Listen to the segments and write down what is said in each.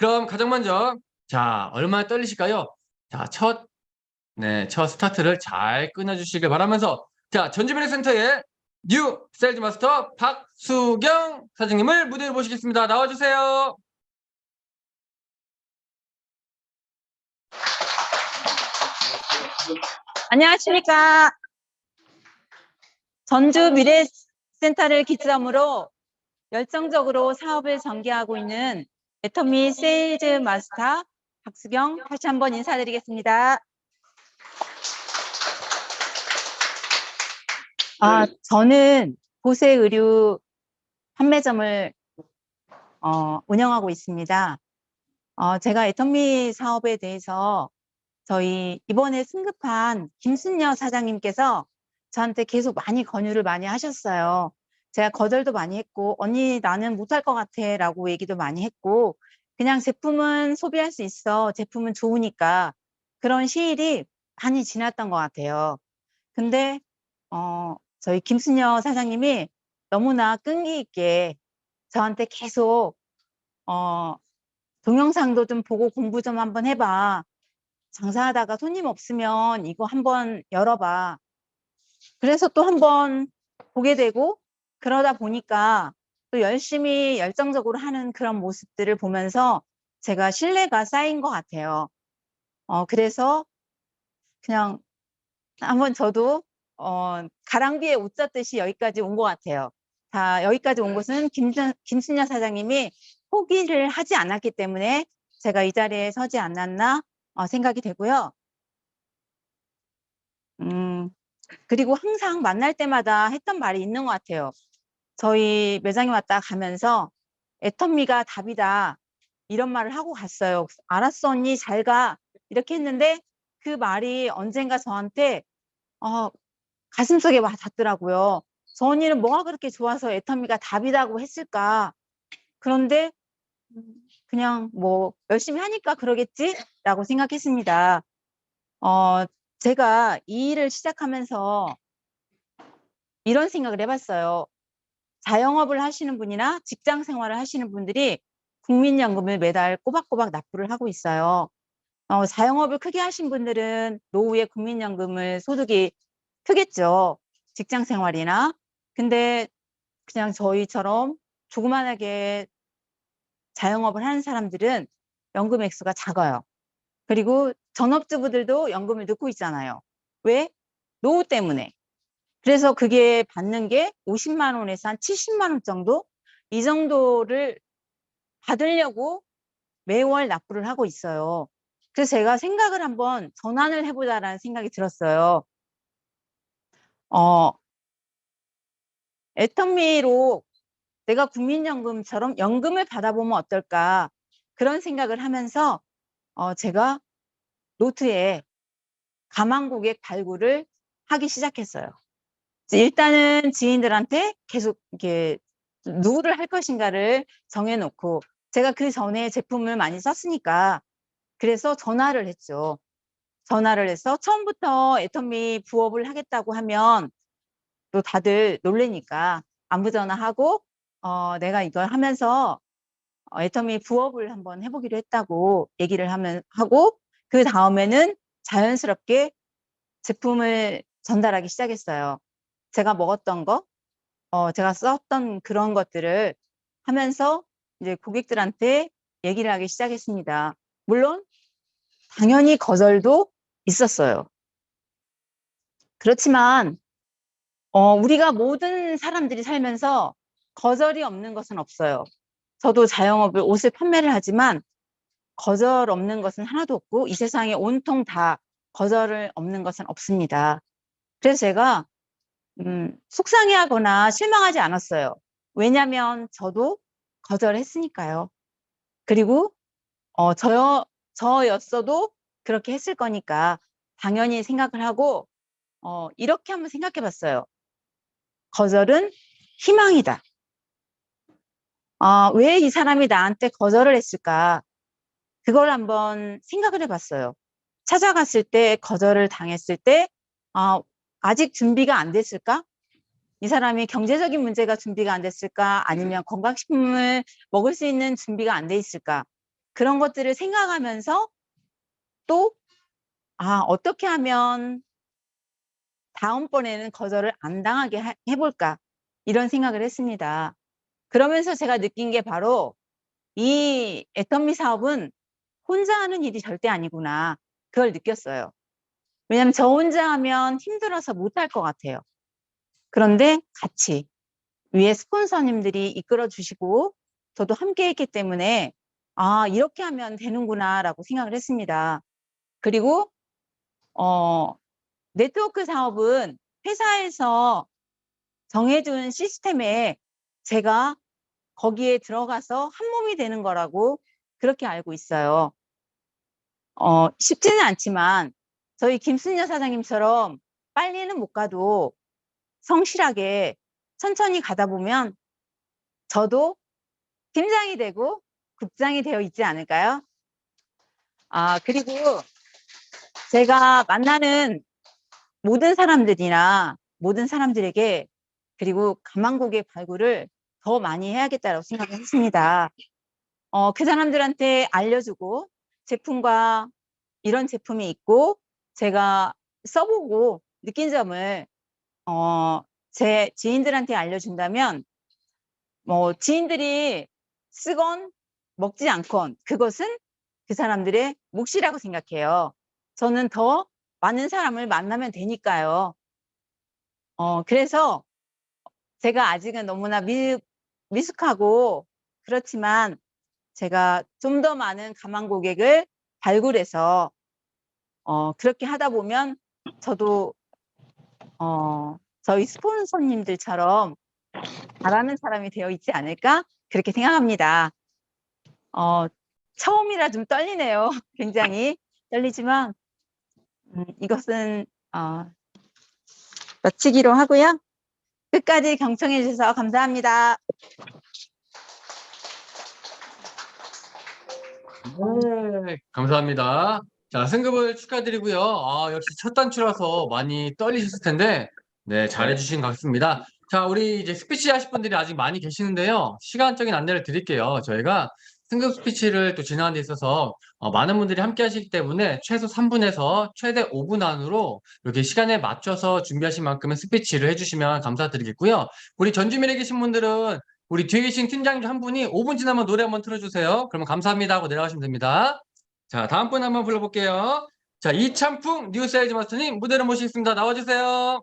그럼 가장 먼저, 자, 얼마나 떨리실까요? 자, 첫 스타트를 잘 끊어주시길 바라면서, 자, 전지배려센터의 뉴 세일즈 마스터 박수경 사장님을 무대에 모시겠습니다. 나와주세요. 안녕하십니까. 전주 미래센터를 기점으로 열정적으로 사업을 전개하고 있는 애터미 세일즈 마스터 박수경, 다시 한번 인사드리겠습니다. 저는 보세 의류 판매점을 운영하고 있습니다. 제가 애터미 사업에 대해서 저희 이번에 승급한 김순녀 사장님께서 저한테 계속 많이 권유를 많이 하셨어요. 제가 거절도 많이 했고, 언니 나는 못할 것 같아 라고 얘기도 많이 했고, 그냥 제품은 소비할 수 있어, 제품은 좋으니까, 그런 시일이 많이 지났던 것 같아요. 근데 저희 김순녀 사장님이 너무나 끈기 있게 저한테 계속 동영상도 좀 보고 공부 좀 한번 해봐, 장사하다가 손님 없으면 이거 한번 열어봐. 그래서 또 한번 보게 되고, 그러다 보니까 또 열심히 열정적으로 하는 그런 모습들을 보면서 제가 신뢰가 쌓인 것 같아요. 그래서 그냥 한번 저도 가랑비에 옷 젖듯이 여기까지 온 것 같아요. 자, 여기까지 온 것은 김순녀 사장님이 포기를 하지 않았기 때문에 제가 이 자리에 서지 않았나 생각이 되고요. 그리고 항상 만날 때마다 했던 말이 있는 것 같아요. 저희 매장에 왔다 가면서 애터미가 답이다, 이런 말을 하고 갔어요. 알았어 언니 잘 가, 이렇게 했는데 그 말이 언젠가 저한테 가슴속에 와 닿더라고요. 저 언니는 뭐가 그렇게 좋아서 애터미가 답이라고 했을까? 그런데 그냥 뭐 열심히 하니까 그러겠지? 라고 생각했습니다. 제가 이 일을 시작하면서 이런 생각을 해봤어요. 자영업을 하시는 분이나 직장 생활을 하시는 분들이 국민연금을 매달 꼬박꼬박 납부를 하고 있어요. 자영업을 크게 하신 분들은 노후에 국민연금을 소득이 크겠죠. 직장 생활이나. 근데 그냥 저희처럼 조그만하게 자영업을 하는 사람들은 연금 액수가 작아요. 그리고 전업주부들도 연금을 넣고 있잖아요. 왜? 노후 때문에. 그래서 그게 받는 게 50만 원에서 한 70만 원 정도? 이 정도를 받으려고 매월 납부를 하고 있어요. 그래서 제가 생각을 한번 전환을 해보자라는 생각이 들었어요. 애터미로 내가 국민연금처럼 연금을 받아보면 어떨까, 그런 생각을 하면서 제가 노트에 가망고객 발굴을 하기 시작했어요. 일단은 지인들한테 계속 이렇게 누구를 할 것인가를 정해놓고, 제가 그 전에 제품을 많이 썼으니까 그래서 전화를 했죠. 전화를 해서 처음부터 애터미 부업을 하겠다고 하면 또 다들 놀래니까 안부 전화하고 내가 이걸 하면서 애터미 부업을 한번 해보기로 했다고 얘기를 하고, 그 다음에는 자연스럽게 제품을 전달하기 시작했어요. 제가 먹었던 거, 제가 썼던 그런 것들을 하면서 이제 고객들한테 얘기를 하기 시작했습니다. 물론 당연히 거절도 있었어요. 그렇지만 우리가 모든 사람들이 살면서 거절이 없는 것은 없어요. 저도 자영업을 옷을 판매를 하지만 거절 없는 것은 하나도 없고, 이 세상에 온통 다 거절을 없는 것은 없습니다. 그래서 제가 속상해하거나 실망하지 않았어요. 왜냐하면 저도 거절했으니까요. 그리고 저였어도 그렇게 했을 거니까 당연히 생각을 하고 이렇게 한번 생각해 봤어요. 거절은 희망이다. 왜 이 사람이 나한테 거절을 했을까? 그걸 한번 생각을 해봤어요. 찾아갔을 때, 거절을 당했을 때 아직 준비가 안 됐을까? 이 사람이 경제적인 문제가 준비가 안 됐을까? 아니면 건강식품을 먹을 수 있는 준비가 안 돼 있을까? 그런 것들을 생각하면서 또 어떻게 하면 다음번에는 거절을 안 당하게 해볼까 이런 생각을 했습니다. 그러면서 제가 느낀 게 바로 이 애터미 사업은 혼자 하는 일이 절대 아니구나. 그걸 느꼈어요. 왜냐하면 저 혼자 하면 힘들어서 못할 것 같아요. 그런데 같이 위에 스폰서님들이 이끌어 주시고 저도 함께 했기 때문에 이렇게 하면 되는구나라고 생각을 했습니다. 그리고 네트워크 사업은 회사에서 정해준 시스템에 제가 거기에 들어가서 한 몸이 되는 거라고 그렇게 알고 있어요. 쉽지는 않지만 저희 김순녀 사장님처럼 빨리는 못 가도 성실하게 천천히 가다 보면 저도 팀장이 되고 국장이 되어 있지 않을까요? 그리고 제가 만나는 모든 사람들이나 모든 사람들에게 그리고 가망고객 발굴을 더 많이 해야겠다고 생각을 했습니다. 그 사람들한테 알려주고 제품과 이런 제품이 있고 제가 써보고 느낀 점을 제 지인들한테 알려준다면 지인들이 쓰건 먹지 않건 그것은 그 사람들의 몫이라고 생각해요. 저는 더 많은 사람을 만나면 되니까요. 그래서 제가 아직은 너무나 미숙하고 그렇지만 제가 좀 더 많은 가망 고객을 발굴해서 그렇게 하다 보면 저도 저희 스폰서님들처럼 잘하는 사람이 되어 있지 않을까 그렇게 생각합니다. 처음이라 좀 떨리네요. 굉장히 떨리지만 이것은 마치기로 하고요. 끝까지 경청해 주셔서 감사합니다. 네, 감사합니다. 자, 승급을 축하드리고요. 역시 첫 단추라서 많이 떨리셨을 텐데, 네, 잘해주신 것 같습니다. 자, 우리 이제 스피치 하실 분들이 아직 많이 계시는데요. 시간적인 안내를 드릴게요. 저희가 승급 스피치를 또 진행하는 데 있어서 많은 분들이 함께 하시기 때문에 최소 3분에서 최대 5분 안으로 이렇게 시간에 맞춰서 준비하신 만큼의 스피치를 해주시면 감사드리겠고요. 우리 전주민에 계신 분들은 우리 뒤에 계신 팀장님 한 분이 5분 지나면 노래 한번 틀어주세요. 그러면 감사합니다 하고 내려가시면 됩니다. 자, 다음 분 한번 불러볼게요. 자, 이찬풍 뉴 세일즈 마스터님 무대로 모시겠습니다. 나와주세요.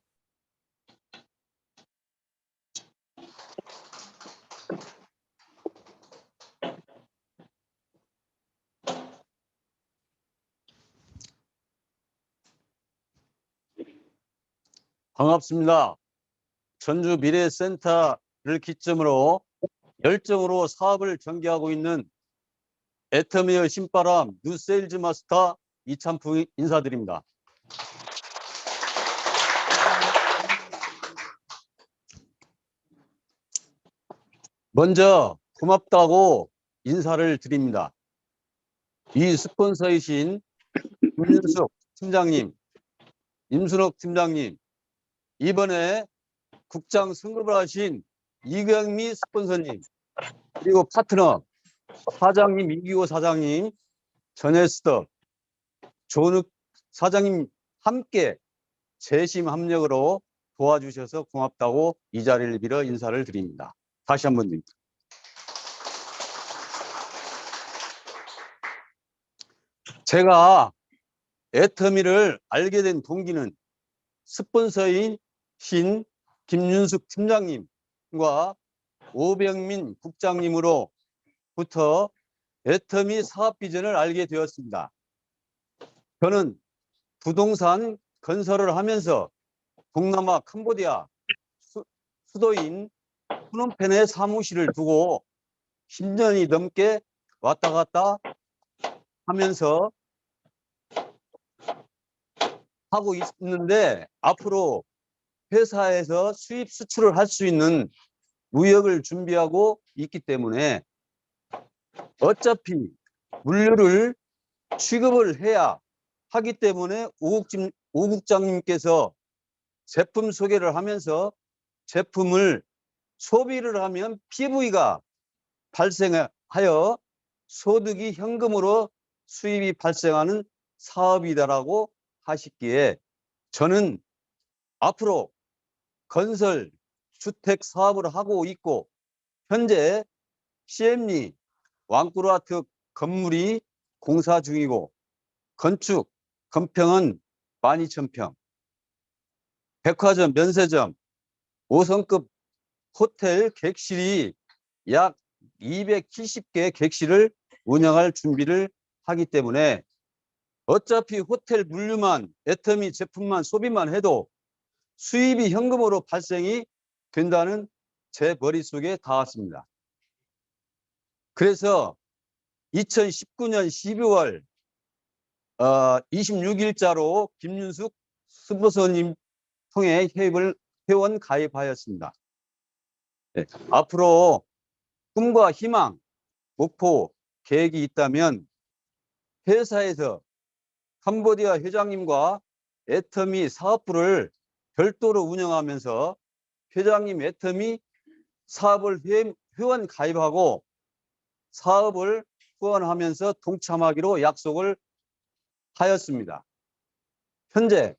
반갑습니다. 전주 미래센터를 기점으로 열정으로 사업을 전개하고 있는 애터미의 신바람 뉴세일즈 마스터 이찬풍 인사드립니다. 먼저 고맙다고 인사를 드립니다. 이 스폰서이신 김윤숙 팀장님, 임순옥 팀장님, 이번에 국장 승급을 하신 이경미 스폰서님, 그리고 파트너 사장님 이기호 사장님, 전혜스톱, 조은욱 사장님 함께 재심 합력으로 도와주셔서 고맙다고 이 자리를 빌어 인사를 드립니다. 다시 한번 드립니다. 제가 애터미를 알게 된 동기는 스폰서인 신 김윤숙 팀장님과 오병민 국장님으로부터 애터미 사업 비전을 알게 되었습니다. 저는 부동산 건설을 하면서 동남아 캄보디아 수도인 프놈펜에 사무실을 두고 10년이 넘게 왔다 갔다 하면서 하고 있는데 앞으로 회사에서 수입 수출을 할 수 있는 무역을 준비하고 있기 때문에 어차피 물류를 취급을 해야 하기 때문에 오 국장님께서 제품 소개를 하면서 제품을 소비를 하면 PV가 발생하여 소득이 현금으로 수입이 발생하는 사업이다라고 하시기에 저는 앞으로 건설 주택 사업을 하고 있고 현재 CM리 왕꾸르아트 건물이 공사 중이고 건축 건평은 12,000평, 백화점, 면세점, 5성급 호텔 객실이 약 270개 객실을 운영할 준비를 하기 때문에 어차피 호텔 물류만 애터미 제품만 소비만 해도 수입이 현금으로 발생이 된다는 제 머릿속에 닿았습니다. 그래서 2019년 12월 26일자로 김윤숙 스폰서님 통해 회원 가입하였습니다. 네, 앞으로 꿈과 희망, 목표, 계획이 있다면 회사에서 캄보디아 회장님과 애터미 사업부를 별도로 운영하면서 회장님 애터미 사업을 회원 가입하고 사업을 후원하면서 동참하기로 약속을 하였습니다. 현재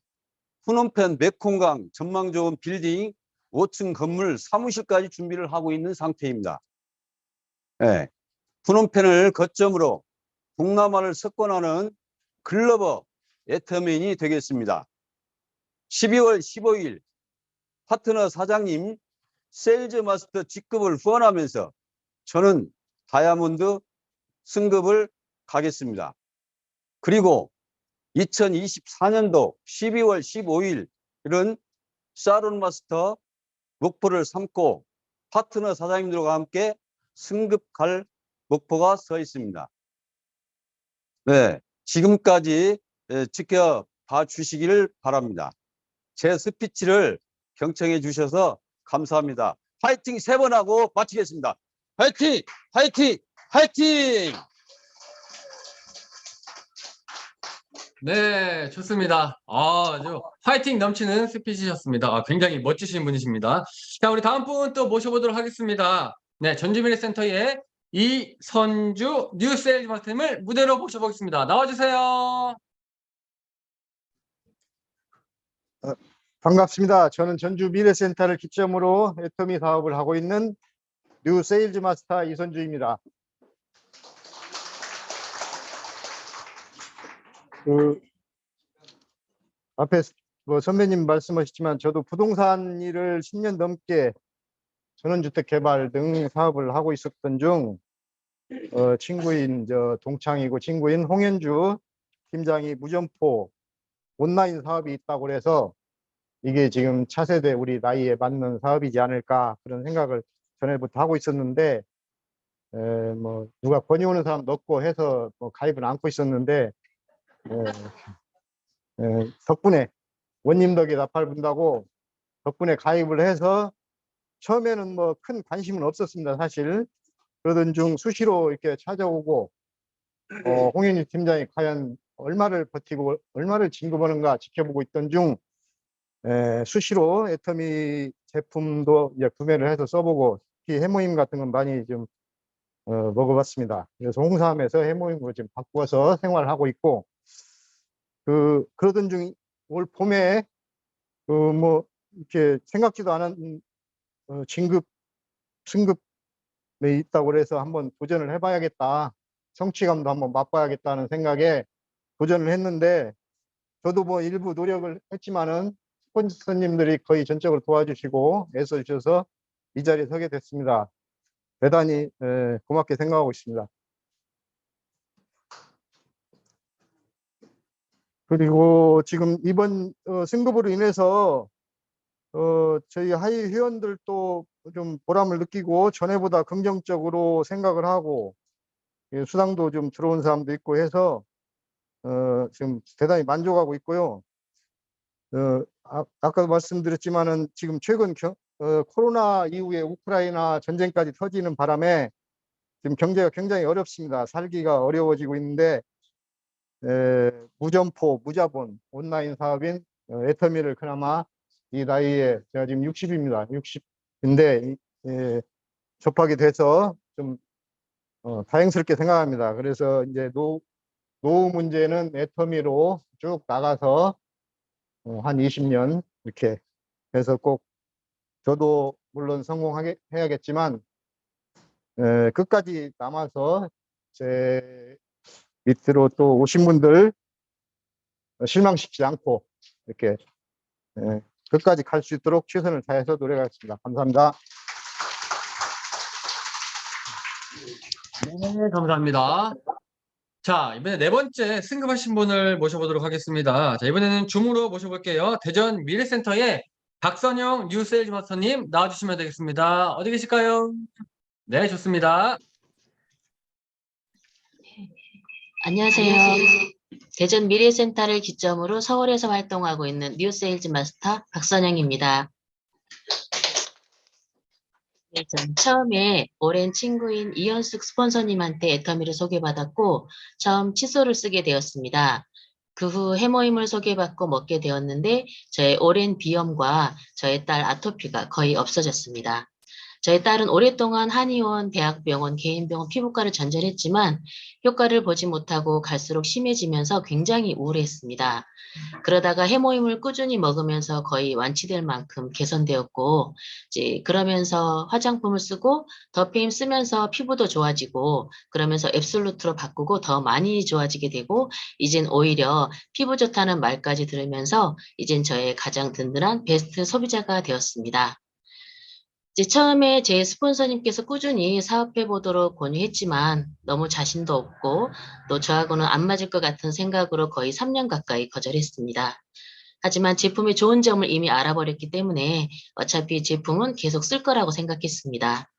푸놈펜 메콩강 전망 좋은 빌딩 5층 건물 사무실까지 준비를 하고 있는 상태입니다. 네. 푸놈펜을 거점으로 동남아를 석권하는 글로벌 애터미인이 되겠습니다. 12월 15일 파트너 사장님 세일즈 마스터 직급을 후원하면서 저는 다이아몬드 승급을 가겠습니다. 그리고 2024년도 12월 15일은 사론 마스터 목표를 삼고 파트너 사장님들과 함께 승급 갈 목표가 서 있습니다. 네, 지금까지 지켜봐 주시기를 바랍니다. 제 스피치를 경청해 주셔서 감사합니다. 파이팅 3번 하고 마치겠습니다. 파이팅! 파이팅! 파이팅! 네, 좋습니다. 아주 파이팅 넘치는 스피치셨습니다. 굉장히 멋지신 분이십니다. 자, 우리 다음 분 또 모셔보도록 하겠습니다. 네, 전주미래 센터의 이선주 뉴세일즈 마스터님을 무대로 모셔보겠습니다. 나와주세요. 반갑습니다. 저는 전주 미래센터를 기점으로 애터미 사업을 하고 있는 뉴 세일즈 마스터 이선주입니다. 앞에 선배님 말씀하셨지만 저도 부동산 일을 10년 넘게 전원주택 개발 등 사업을 하고 있었던 중 친구인 동창이고 친구인 홍현주 팀장이 무점포 온라인 사업이 있다고 해서 이게 지금 차세대 우리 나이에 맞는 사업이지 않을까 그런 생각을 전에부터 하고 있었는데 뭐 누가 권유오는 사람 넣고 해서 뭐 가입은 않고 있었는데 덕분에 원님 덕에 나팔 분다고 덕분에 가입을 해서 처음에는 뭐 큰 관심은 없었습니다. 사실 그러던 중 수시로 이렇게 찾아오고 홍현희 팀장이 과연 얼마를 버티고 얼마를 진급하는가 지켜보고 있던 중 수시로 애터미 제품도 이제 구매를 해서 써보고 특히 해모임 같은 건 많이 좀 먹어봤습니다. 그래서 홍삼에서 해모임으로 지금 바꾸어서 생활하고 있고 그러던 중 올 봄에 뭐 이렇게 생각지도 않은 승급에 있다고 그래서 한번 도전을 해봐야겠다. 성취감도 한번 맛봐야겠다는 생각에 도전을 했는데 저도 뭐 일부 노력을 했지만은 스폰서님들이 거의 전적으로 도와주시고 애써주셔서 이 자리에 서게 됐습니다. 대단히 고맙게 생각하고 있습니다. 그리고 지금 이번 승급으로 인해서 저희 하위 회원들도 좀 보람을 느끼고 전에보다 긍정적으로 생각을 하고 수당도 좀 들어온 사람도 있고 해서 지금 대단히 만족하고 있고요. 아까도 말씀드렸지만은 지금 최근 코로나 이후에 우크라이나 전쟁까지 터지는 바람에 지금 경제가 굉장히 어렵습니다. 살기가 어려워지고 있는데 무점포, 무자본 온라인 사업인 애터미를 그나마 이 나이에 제가 지금 60입니다. 60인데 접하게 돼서 좀 다행스럽게 생각합니다. 그래서 이제 노후 문제는 애터미로 쭉 나가서 한 20년 이렇게 해서 꼭 저도 물론 성공해야겠지만 끝까지 남아서 제 밑으로 또 오신 분들 실망시키지 않고 이렇게 끝까지 갈 수 있도록 최선을 다해서 노력하겠습니다. 감사합니다. 네, 감사합니다. 자, 이번에 네 번째 승급하신 분을 모셔보도록 하겠습니다. 자, 이번에는 줌으로 모셔볼게요. 대전 미래센터의 박선영 뉴세일즈 마스터님 나와주시면 되겠습니다. 어디 계실까요? 네, 좋습니다. 안녕하세요. 대전 미래센터를 기점으로 서울에서 활동하고 있는 뉴세일즈 마스터 박선영입니다. 네, 전 처음에 오랜 친구인 이현숙 스폰서님한테 애터미를 소개받았고 처음 칫솔을 쓰게 되었습니다. 그 후 해모임을 소개받고 먹게 되었는데 저의 오랜 비염과 저의 딸 아토피가 거의 없어졌습니다. 저희 딸은 오랫동안 한의원, 대학병원, 개인병원 피부과를 전전했지만 효과를 보지 못하고 갈수록 심해지면서 굉장히 우울했습니다. 그러다가 해모임을 꾸준히 먹으면서 거의 완치될 만큼 개선되었고, 이제 그러면서 화장품을 쓰고 더페임 쓰면서 피부도 좋아지고, 그러면서 앱솔루트로 바꾸고 더 많이 좋아지게 되고, 이젠 오히려 피부 좋다는 말까지 들으면서 이젠 저의 가장 든든한 베스트 소비자가 되었습니다. 이제 처음에 제 스폰서님께서 꾸준히 사업해 보도록 권유했지만 너무 자신도 없고 또 저하고는 안 맞을 것 같은 생각으로 거의 3년 가까이 거절했습니다. 하지만 제품의 좋은 점을 이미 알아버렸기 때문에 어차피 제품은 계속 쓸 거라고 생각했습니다.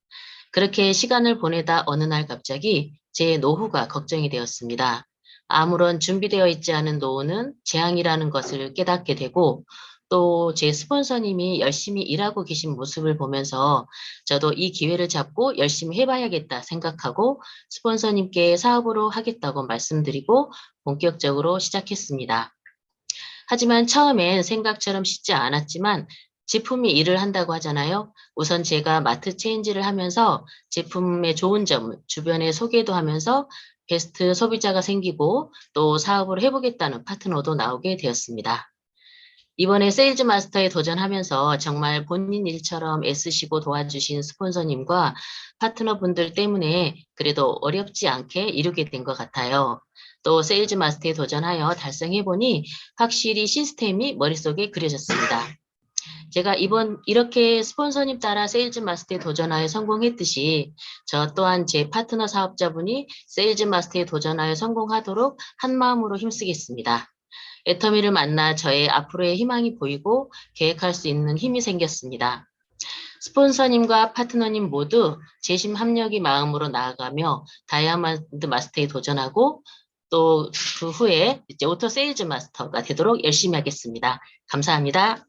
그렇게 시간을 보내다 어느 날 갑자기 제 노후가 걱정이 되었습니다. 아무런 준비되어 있지 않은 노후는 재앙이라는 것을 깨닫게 되고 또 제 스폰서님이 열심히 일하고 계신 모습을 보면서 저도 이 기회를 잡고 열심히 해봐야겠다 생각하고 스폰서님께 사업으로 하겠다고 말씀드리고 본격적으로 시작했습니다. 하지만 처음엔 생각처럼 쉽지 않았지만 제품이 일을 한다고 하잖아요. 우선 제가 마트 체인지를 하면서 제품의 좋은 점을 주변에 소개도 하면서 베스트 소비자가 생기고 또 사업을 해보겠다는 파트너도 나오게 되었습니다. 이번에 세일즈 마스터에 도전하면서 정말 본인 일처럼 애쓰시고 도와주신 스폰서님과 파트너분들 때문에 그래도 어렵지 않게 이루게 된 것 같아요. 또 세일즈 마스터에 도전하여 달성해보니 확실히 시스템이 머릿속에 그려졌습니다. 제가 이렇게 스폰서님 따라 세일즈 마스터에 도전하여 성공했듯이 저 또한 제 파트너 사업자분이 세일즈 마스터에 도전하여 성공하도록 한 마음으로 힘쓰겠습니다. 애터미를 만나 저의 앞으로의 희망이 보이고 계획할 수 있는 힘이 생겼습니다. 스폰서님과 파트너님 모두 재심 합력의 마음으로 나아가며 다이아몬드 마스터에 도전하고 또 그 후에 이제 오토 세일즈 마스터가 되도록 열심히 하겠습니다. 감사합니다.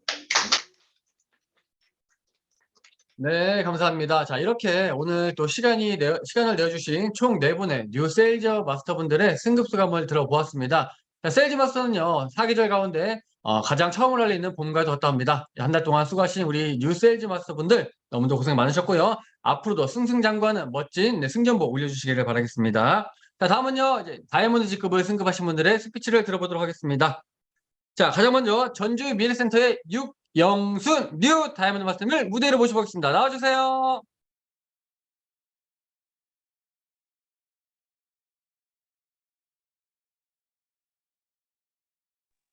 네, 감사합니다. 자, 이렇게 오늘 또 시간을 내어주신 총 4분의 뉴 세일즈 마스터분들의 승급수가 한번 들어보았습니다. 자, 세일즈 마스터는요, 사계절 가운데 가장 처음을 알리는 봄과 덧합니다. 한 달 동안 수고하신 우리 뉴 세일즈 마스터분들 너무도 고생 많으셨고요. 앞으로도 승승장구하는 멋진 승전보 올려주시기를 바라겠습니다. 자, 다음은요, 이제 다이아몬드 G급을 승급하신 분들의 스피치를 들어보도록 하겠습니다. 자, 가장 먼저 전주 미래센터의 육영순 뉴 다이아몬드 마스터님을 무대로 모셔보겠습니다. 나와주세요.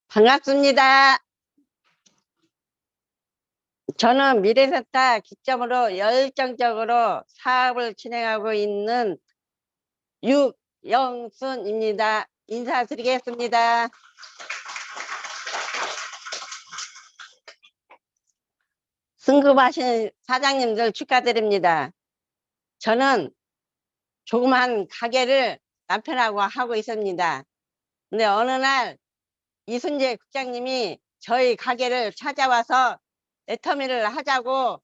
반갑습니다. 저는 미래센터 기점으로 열정적으로 사업을 진행하고 있는 육영순입니다. 인사드리겠습니다. 승급하신 사장님들 축하드립니다. 저는 조그만 가게를 남편하고 하고 있습니다. 근데 어느 날 이순재 국장님이 저희 가게를 찾아와서 애터미를 하자고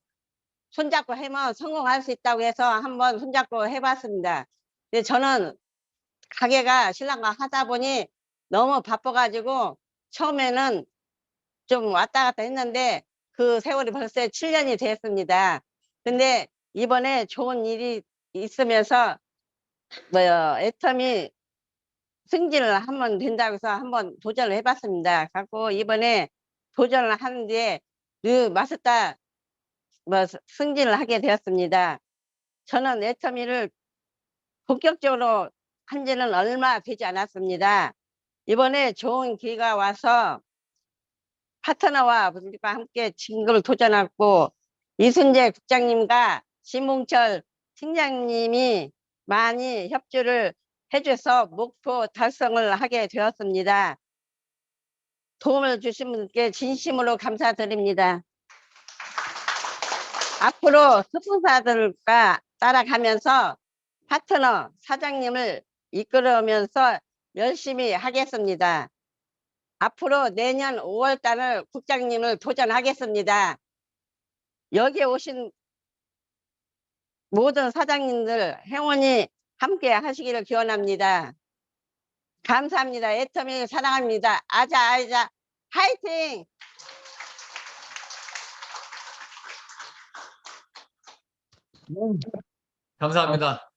손잡고 하면 성공할 수 있다고 해서 한번 손잡고 해봤습니다. 근데 저는 가게가 신랑과 하다 보니 너무 바빠가지고 처음에는 좀 왔다 갔다 했는데 그 세월이 벌써 7년이 됐습니다. 근데 이번에 좋은 일이 있으면서 애텀이 승진을 한번 된다고 해서 한번 도전을 해봤습니다. 갖고 이번에 도전을 하는데 마스터 승진을 하게 되었습니다. 저는 애터미를 본격적으로 한 지는 얼마 되지 않았습니다. 이번에 좋은 기회가 와서 파트너와 함께 진급을 도전하고 이순재 국장님과 신봉철 팀장님이 많이 협조를 해줘서 목표 달성을 하게 되었습니다. 도움을 주신 분께 진심으로 감사드립니다. 앞으로 스폰서들과 따라가면서 파트너 사장님을 이끌어오면서 열심히 하겠습니다. 앞으로 내년 5월달을 국장님을 도전하겠습니다. 여기 오신 모든 사장님들 행운이 함께 하시기를 기원합니다. 감사합니다. 애터미 사랑합니다. 아자 화이팅! 감사합니다.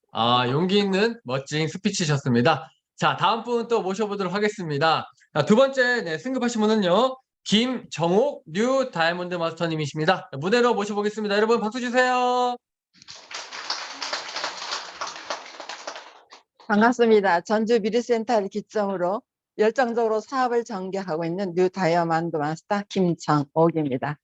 용기 있는 멋진 스피치셨습니다. 자, 다음 분 또 모셔보도록 하겠습니다. 자, 두 번째 승급하신 분은요. 김정옥 뉴 다이아몬드 마스터님이십니다. 무대로 모셔보겠습니다. 여러분 박수 주세요. 반갑습니다. 전주 미르센터를 기점으로 열정적으로 사업을 전개하고 있는 뉴 다이아몬드 마스터 김정옥입니다.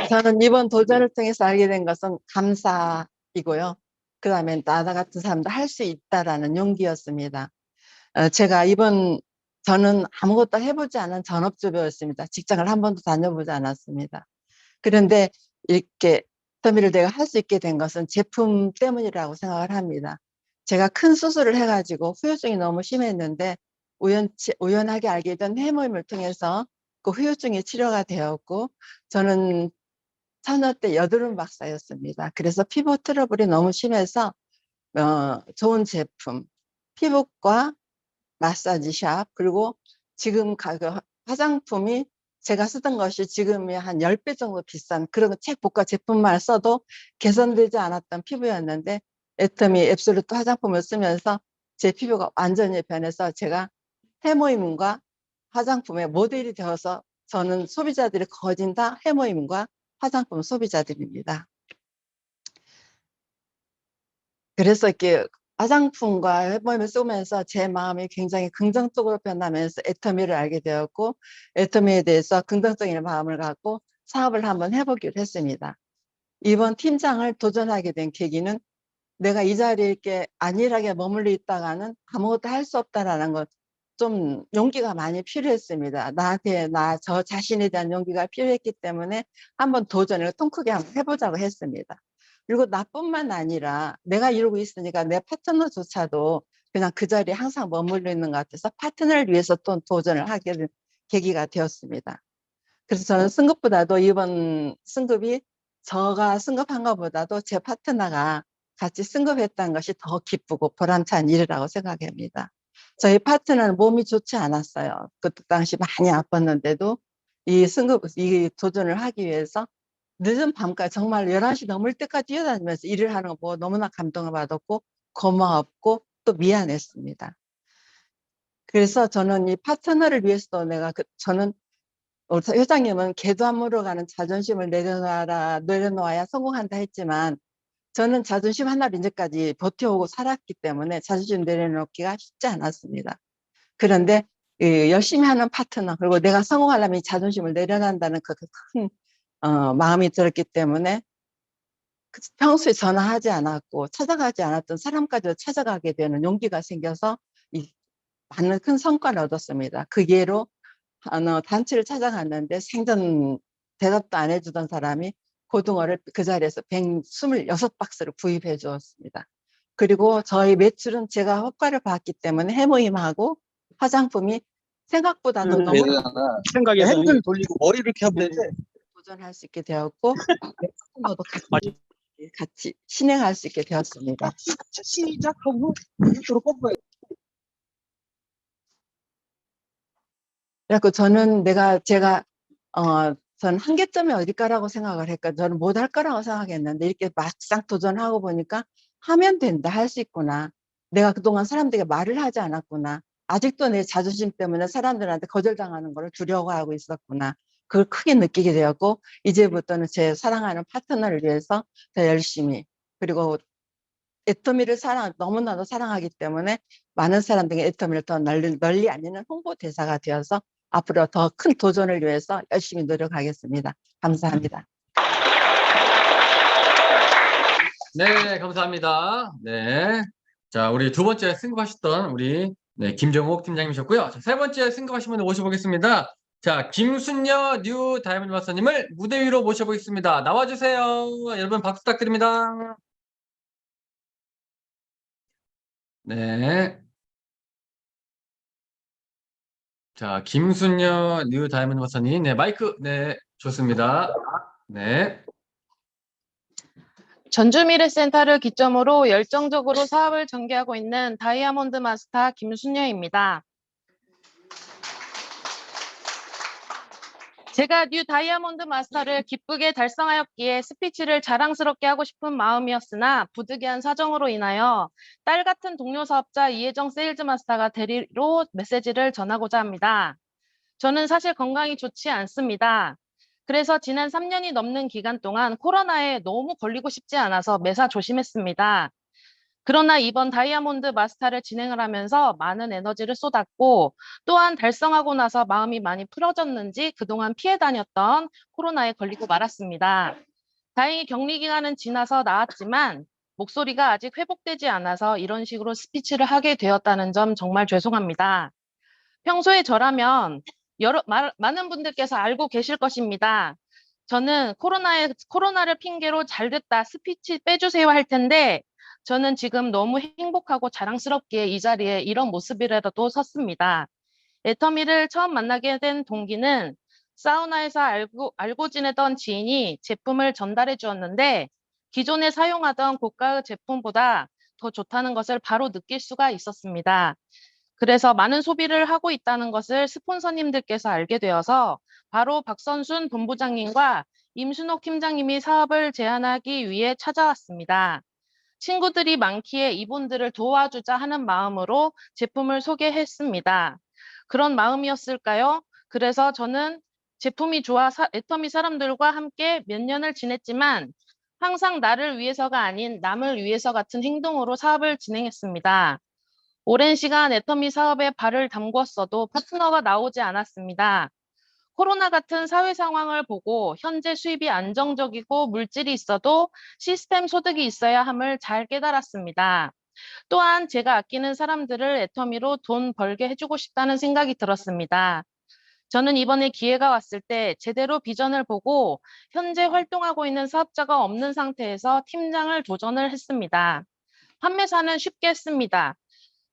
저는 이번 도전을 통해서 알게 된 것은 감사이고요. 그 다음에 나 같은 사람도 할 수 있다라는 용기였습니다. 저는 아무것도 해보지 않은 전업주부였습니다. 직장을 한 번도 다녀보지 않았습니다. 그런데 이렇게 애터미를 내가 할 수 있게 된 것은 제품 때문이라고 생각을 합니다. 제가 큰 수술을 해가지고 후유증이 너무 심했는데 우연하게 알게 된 해모임을 통해서 그 후유증이 치료가 되었고 저는 처녀 때 여드름 박사였습니다. 그래서 피부 트러블이 너무 심해서 좋은 제품, 피부과 마사지샵 그리고 지금 화장품이 제가 쓰던 것이 지금이 한 10배 정도 비싼 그런 책 고가 제품만 써도 개선되지 않았던 피부였는데 애터미 앱솔루트 화장품을 쓰면서 제 피부가 완전히 변해서 제가 해모임과 화장품의 모델이 되어서 저는 소비자들이 거진 다 해모임과 화장품 소비자들입니다. 그래서 이렇게 화장품과 해모임을 쓰면서 제 마음이 굉장히 긍정적으로 변하면서 애터미를 알게 되었고 애터미에 대해서 긍정적인 마음을 갖고 사업을 한번 해보기로 했습니다. 이번 팀장을 도전하게 된 계기는 내가 이 자리에 이렇게 안일하게 머물러 있다가는 아무것도 할 수 없다라는 것 좀 용기가 많이 필요했습니다. 나한테 저 자신에 대한 용기가 필요했기 때문에 한번 도전을 통 크게 한번 해보자고 했습니다. 그리고 나뿐만 아니라 내가 이러고 있으니까 내 파트너조차도 그냥 그 자리에 항상 머물러 있는 것 같아서 파트너를 위해서 또 도전을 하게 된 계기가 되었습니다. 그래서 저는 승급보다도 이번 승급이 저가 승급한 것보다도 제 파트너가 같이 승급했다는 것이 더 기쁘고 보람찬 일이라고 생각합니다. 저희 파트너는 몸이 좋지 않았어요. 그때 당시 많이 아팠는데도 이 도전을 하기 위해서 늦은 밤까지 정말 11시 넘을 때까지 뛰어다니면서 일을 하는 거 보고 너무나 감동을 받았고 고마웠고 또 미안했습니다. 그래서 저는 이 파트너를 위해서도 저는 우리 회장님은 개도 안 물어가는 자존심을 내려놓아야 성공한다 했지만 저는 자존심 하나로 이제까지 버텨오고 살았기 때문에 자존심 내려놓기가 쉽지 않았습니다. 그런데 열심히 하는 파트너 그리고 내가 성공하려면 이 자존심을 내려놓는다는 그 큰 마음이 들었기 때문에 평소에 전화하지 않았고 찾아가지 않았던 사람까지도 찾아가게 되는 용기가 생겨서 많은 큰 성과를 얻었습니다. 그 예로 단체를 찾아갔는데 생전 대답도 안 해주던 사람이 고등어를 그 자리에서 126박스를 구입해 주었습니다. 그리고 저희 매출은 제가 효과를 봤기 때문에 해모임하고 화장품이 생각보다도 너무 생각에서 핸들 돌리고 머리 이렇게 하면 되는데 도전할 수 있게 되었고 파트너도 같이 진행할 수 있게 되었습니다. 시작하고 이쪽으로 꺾어요. 그래서 저는 제가 저는 한계점이 어딜까라고 생각을 했거든요. 저는 못할 거라고 생각했는데 이렇게 막상 도전하고 보니까 하면 된다, 할 수 있구나. 내가 그동안 사람들에게 말을 하지 않았구나. 아직도 내 자존심 때문에 사람들한테 거절당하는 걸 두려워하고 있었구나. 그걸 크게 느끼게 되었고 이제부터는 제 사랑하는 파트너를 위해서 더 열심히, 그리고 애터미를 너무나도 사랑하기 때문에 많은 사람들에게 애터미를 더 널리 알리는 홍보 대사가 되어서 앞으로 더 큰 도전을 위해서 열심히 노력하겠습니다. 감사합니다. 네, 감사합니다. 네. 자, 우리 두 번째 승급하셨던 우리 네, 김정옥 팀장님이셨고요. 자, 세 번째 승급하신 분을 모셔보겠습니다. 자, 김순녀 뉴 다이아몬드 마스터님을 무대 위로 모셔보겠습니다. 나와주세요. 여러분 박수 부탁드립니다. 네. 자, 김순녀 뉴 다이아몬드 마스터님, 네, 마이크, 네, 좋습니다. 네. 전주미래센터를 기점으로 열정적으로 사업을 전개하고 있는 다이아몬드 마스터 김순녀입니다. 제가 뉴 다이아몬드 마스터를 기쁘게 달성하였기에 스피치를 자랑스럽게 하고 싶은 마음이었으나 부득이한 사정으로 인하여 딸 같은 동료 사업자 이혜정 세일즈 마스터가 대리로 메시지를 전하고자 합니다. 저는 사실 건강이 좋지 않습니다. 그래서 지난 3년이 넘는 기간 동안 코로나에 너무 걸리고 싶지 않아서 매사 조심했습니다. 그러나 이번 다이아몬드 마스터를 진행을 하면서 많은 에너지를 쏟았고 또한 달성하고 나서 마음이 많이 풀어졌는지 그동안 피해 다녔던 코로나에 걸리고 말았습니다. 다행히 격리 기간은 지나서 나았지만 목소리가 아직 회복되지 않아서 이런 식으로 스피치를 하게 되었다는 점 정말 죄송합니다. 평소에 저라면 많은 분들께서 알고 계실 것입니다. 저는 코로나를 핑계로 잘 됐다, 스피치 빼주세요 할 텐데 저는 지금 너무 행복하고 자랑스럽게 이 자리에 이런 모습이라도 섰습니다. 애터미를 처음 만나게 된 동기는 사우나에서 알고 지내던 지인이 제품을 전달해 주었는데 기존에 사용하던 고가의 제품보다 더 좋다는 것을 바로 느낄 수가 있었습니다. 그래서 많은 소비를 하고 있다는 것을 스폰서님들께서 알게 되어서 바로 박선순 본부장님과 임순옥 팀장님이 사업을 제안하기 위해 찾아왔습니다. 친구들이 많기에 이분들을 도와주자 하는 마음으로 제품을 소개했습니다. 그런 마음이었을까요? 그래서 저는 제품이 좋아 애터미 사람들과 함께 몇 년을 지냈지만 항상 나를 위해서가 아닌 남을 위해서 같은 행동으로 사업을 진행했습니다. 오랜 시간 애터미 사업에 발을 담궜어도 파트너가 나오지 않았습니다. 코로나 같은 사회 상황을 보고 현재 수입이 안정적이고 물질이 있어도 시스템 소득이 있어야 함을 잘 깨달았습니다. 또한 제가 아끼는 사람들을 애터미로 돈 벌게 해주고 싶다는 생각이 들었습니다. 저는 이번에 기회가 왔을 때 제대로 비전을 보고 현재 활동하고 있는 사업자가 없는 상태에서 팀장을 도전을 했습니다. 판매사는 쉽게 했습니다.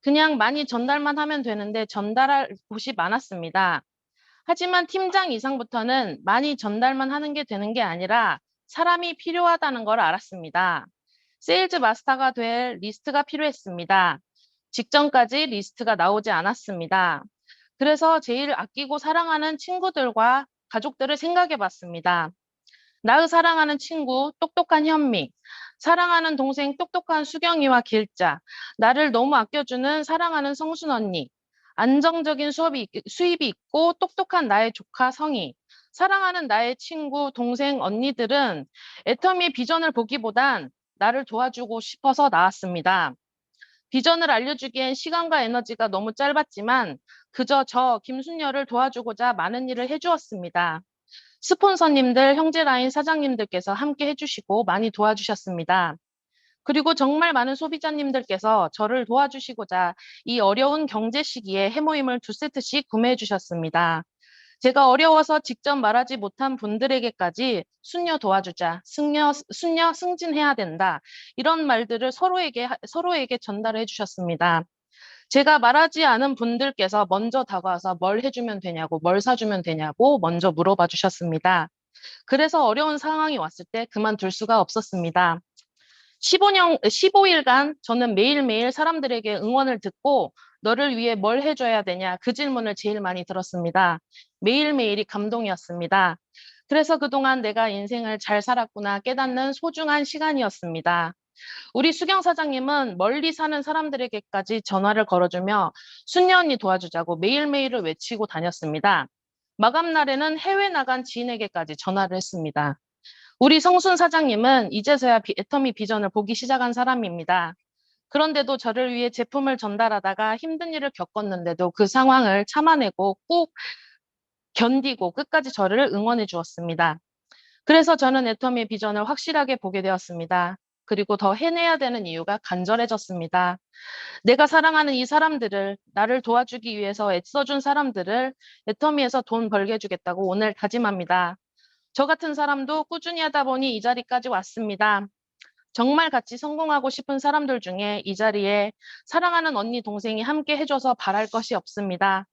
그냥 많이 전달만 하면 되는데 전달할 곳이 많았습니다. 하지만 팀장 이상부터는 많이 전달만 하는 게 되는 게 아니라 사람이 필요하다는 걸 알았습니다. 세일즈 마스터가 될 리스트가 필요했습니다. 직전까지 리스트가 나오지 않았습니다. 그래서 제일 아끼고 사랑하는 친구들과 가족들을 생각해 봤습니다. 나의 사랑하는 친구, 똑똑한 현미, 사랑하는 동생, 똑똑한 수경이와 길자, 나를 너무 아껴주는 사랑하는 성순 언니, 안정적인 수입이 있고 똑똑한 나의 조카 성희, 사랑하는 나의 친구, 동생, 언니들은 애터미의 비전을 보기보단 나를 도와주고 싶어서 나왔습니다. 비전을 알려주기엔 시간과 에너지가 너무 짧았지만 그저 저 김순녀를 도와주고자 많은 일을 해주었습니다. 스폰서님들, 형제라인 사장님들께서 함께 해주시고 많이 도와주셨습니다. 그리고 정말 많은 소비자님들께서 저를 도와주시고자 이 어려운 경제 시기에 해모임을 2세트씩 구매해 주셨습니다. 제가 어려워서 직접 말하지 못한 분들에게까지 순녀 도와주자, 순녀 승진해야 된다, 이런 말들을 서로에게 전달해 주셨습니다. 제가 말하지 않은 분들께서 먼저 다가와서 뭘 해주면 되냐고, 뭘 사주면 되냐고 먼저 물어봐 주셨습니다. 그래서 어려운 상황이 왔을 때 그만둘 수가 없었습니다. 15일간 저는 매일매일 사람들에게 응원을 듣고 너를 위해 뭘 해줘야 되냐, 그 질문을 제일 많이 들었습니다. 매일매일이 감동이었습니다. 그래서 그동안 내가 인생을 잘 살았구나 깨닫는 소중한 시간이었습니다. 우리 수경 사장님은 멀리 사는 사람들에게까지 전화를 걸어주며 순녀 언니 도와주자고 매일매일을 외치고 다녔습니다. 마감 날에는 해외 나간 지인에게까지 전화를 했습니다. 우리 성순 사장님은 이제서야 애터미 비전을 보기 시작한 사람입니다. 그런데도 저를 위해 제품을 전달하다가 힘든 일을 겪었는데도 그 상황을 참아내고 꾹 견디고 끝까지 저를 응원해 주었습니다. 그래서 저는 애터미의 비전을 확실하게 보게 되었습니다. 그리고 더 해내야 되는 이유가 간절해졌습니다. 내가 사랑하는 이 사람들을, 나를 도와주기 위해서 애써준 사람들을 애터미에서 돈 벌게 해주겠다고 오늘 다짐합니다. 저 같은 사람도 꾸준히 하다 보니 이 자리까지 왔습니다. 정말 같이 성공하고 싶은 사람들 중에 이 자리에 사랑하는 언니, 동생이 함께 해줘서 바랄 것이 없습니다.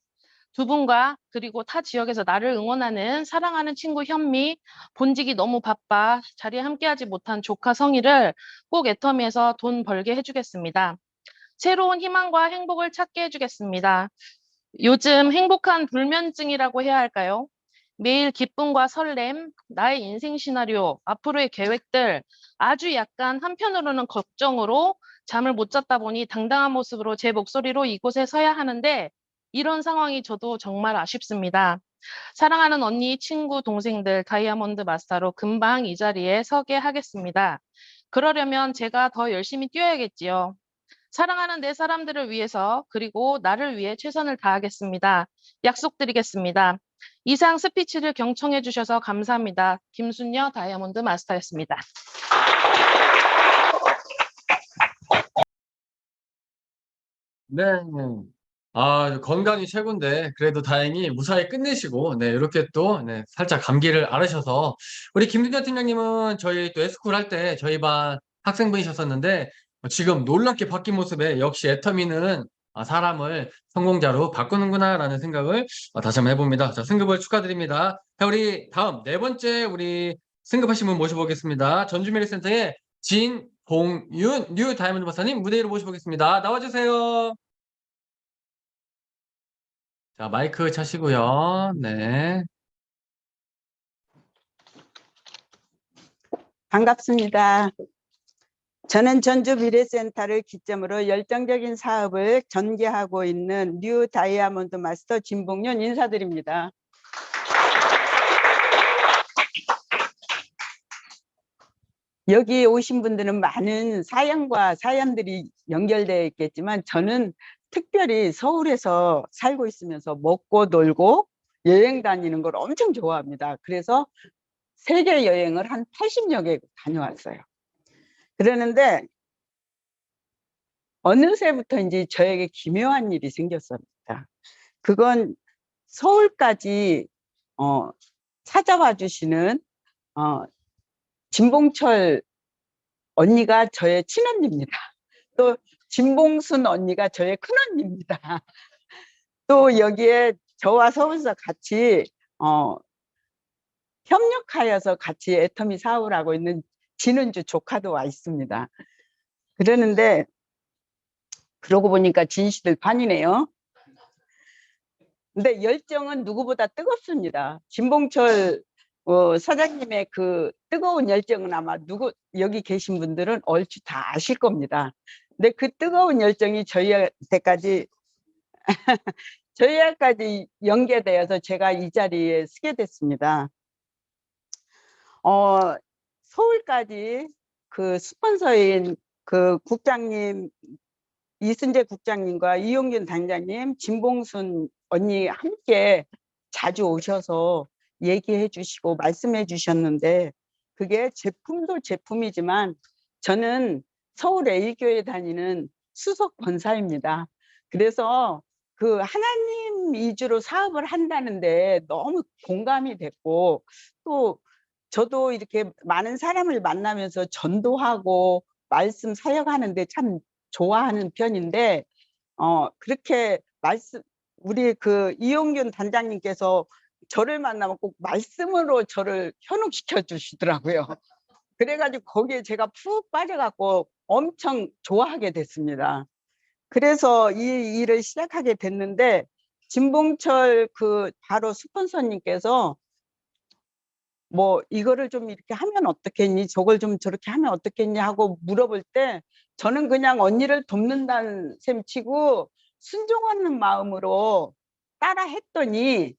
두 분과 그리고 타 지역에서 나를 응원하는 사랑하는 친구 현미, 본직이 너무 바빠 자리에 함께하지 못한 조카 성희를 꼭 애터미에서 돈 벌게 해주겠습니다. 새로운 희망과 행복을 찾게 해주겠습니다. 요즘 행복한 불면증이라고 해야 할까요? 매일 기쁨과 설렘, 나의 인생 시나리오, 앞으로의 계획들, 아주 약간 한편으로는 걱정으로 잠을 못 잤다 보니 당당한 모습으로 제 목소리로 이곳에 서야 하는데 이런 상황이 저도 정말 아쉽습니다. 사랑하는 언니, 친구, 동생들, 다이아몬드 마스터로 금방 이 자리에 서게 하겠습니다. 그러려면 제가 더 열심히 뛰어야겠지요. 사랑하는 내 사람들을 위해서 그리고 나를 위해 최선을 다하겠습니다. 약속드리겠습니다. 이상 스피치를 경청해 주셔서 감사합니다. 김순녀 다이아몬드 마스터였습니다. 네. 아, 건강이 최고인데, 그래도 다행히 무사히 끝내시고, 네, 이렇게 또, 네, 살짝 감기를 앓으셔서, 우리 김순현 팀장님은 저희 또 에스쿨 할 때 저희 반 학생분이셨었는데, 지금 놀랍게 바뀐 모습에 역시 애터미는 사람을 성공자로 바꾸는구나라는 생각을 다시 한번 해봅니다. 자, 승급을 축하드립니다. 자, 우리 다음 네 번째 우리 승급하신 분 모셔보겠습니다. 전주미래센터의 진봉윤 뉴 다이아몬드 박사님 무대 위로 모셔보겠습니다. 나와주세요. 자, 마이크 차시고요. 네. 반갑습니다. 저는 전주미래센터를 기점으로 열정적인 사업을 전개하고 있는 뉴 다이아몬드 마스터 진봉윤 인사드립니다. 여기 오신 분들은 많은 사연과 사연들이 연결되어 있겠지만 저는 특별히 서울에서 살고 있으면서 먹고 놀고 여행 다니는 걸 엄청 좋아합니다. 그래서 세계 여행을 한 80여 개국 다녀왔어요. 그러는데 어느새부터인지 저에게 기묘한 일이 생겼습니다. 그건 서울까지 찾아와 주시는 진봉철 언니가 저의 친언니입니다. 또 진봉순 언니가 저의 큰언니입니다. 또 여기에 저와 서울서 같이 협력하여서 같이 애터미 사업을 하고 있는 진은주 조카도 와 있습니다. 그러는데 그러고 보니까 진시들 반이네요. 근데 열정은 누구보다 뜨겁습니다. 진봉철 사장님의 그 뜨거운 열정은 아마 여기 계신 분들은 얼추 다 아실 겁니다. 근데 그 뜨거운 열정이 저희한테까지 연계되어서 제가 이 자리에 서게 됐습니다. 서울까지 그 스폰서인 그 국장님 이순재 국장님과 이용균 단장님, 진봉순 언니 함께 자주 오셔서 얘기해 주시고 말씀해 주셨는데 그게 제품도 제품이지만 저는 서울 A교회 다니는 수석 권사입니다. 그래서 그 하나님 위주로 사업을 한다는데 너무 공감이 됐고 또 저도 이렇게 많은 사람을 만나면서 전도하고 말씀 사역하는데 참 좋아하는 편인데 그렇게 우리 그 이용균 단장님께서 저를 만나면 꼭 말씀으로 저를 현혹시켜 주시더라고요. 그래가지고 거기에 제가 푹 빠져갖고 엄청 좋아하게 됐습니다. 그래서 이 일을 시작하게 됐는데 진봉철 그 바로 스폰서님께서 뭐 이거를 좀 이렇게 하면 어떻겠니? 저걸 좀 저렇게 하면 어떻겠니? 하고 물어볼 때 저는 그냥 언니를 돕는다는 셈 치고 순종하는 마음으로 따라 했더니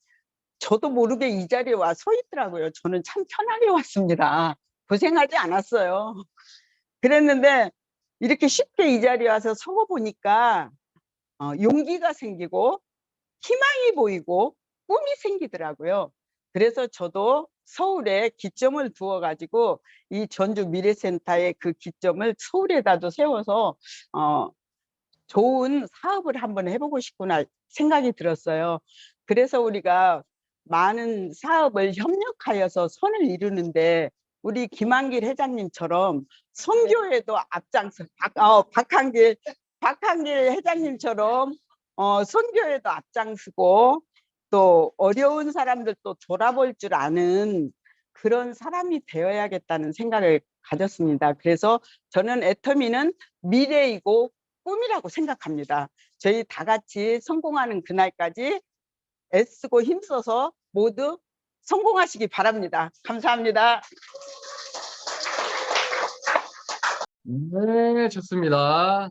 저도 모르게 이 자리에 와 서 있더라고요. 저는 참 편하게 왔습니다. 고생하지 않았어요. 그랬는데 이렇게 쉽게 이 자리에 와서 서 보니까 용기가 생기고 희망이 보이고 꿈이 생기더라고요. 그래서 저도 서울에 기점을 두어 가지고 이 전주 미래센터의 그 기점을 서울에다도 세워서 좋은 사업을 한번 해보고 싶구나 생각이 들었어요. 그래서 우리가 많은 사업을 협력하여서 선을 이루는데 우리 김한길 회장님처럼 선교에도 앞장서 박한길 회장님처럼 선교에도 앞장서고 또 어려운 사람들 또 돌아볼 줄 아는 그런 사람이 되어야겠다는 생각을 가졌습니다. 그래서 저는 애터미는 미래이고 꿈이라고 생각합니다. 저희 다 같이 성공하는 그날까지 애쓰고 힘써서 모두 성공하시기 바랍니다. 감사합니다. 네, 좋습니다.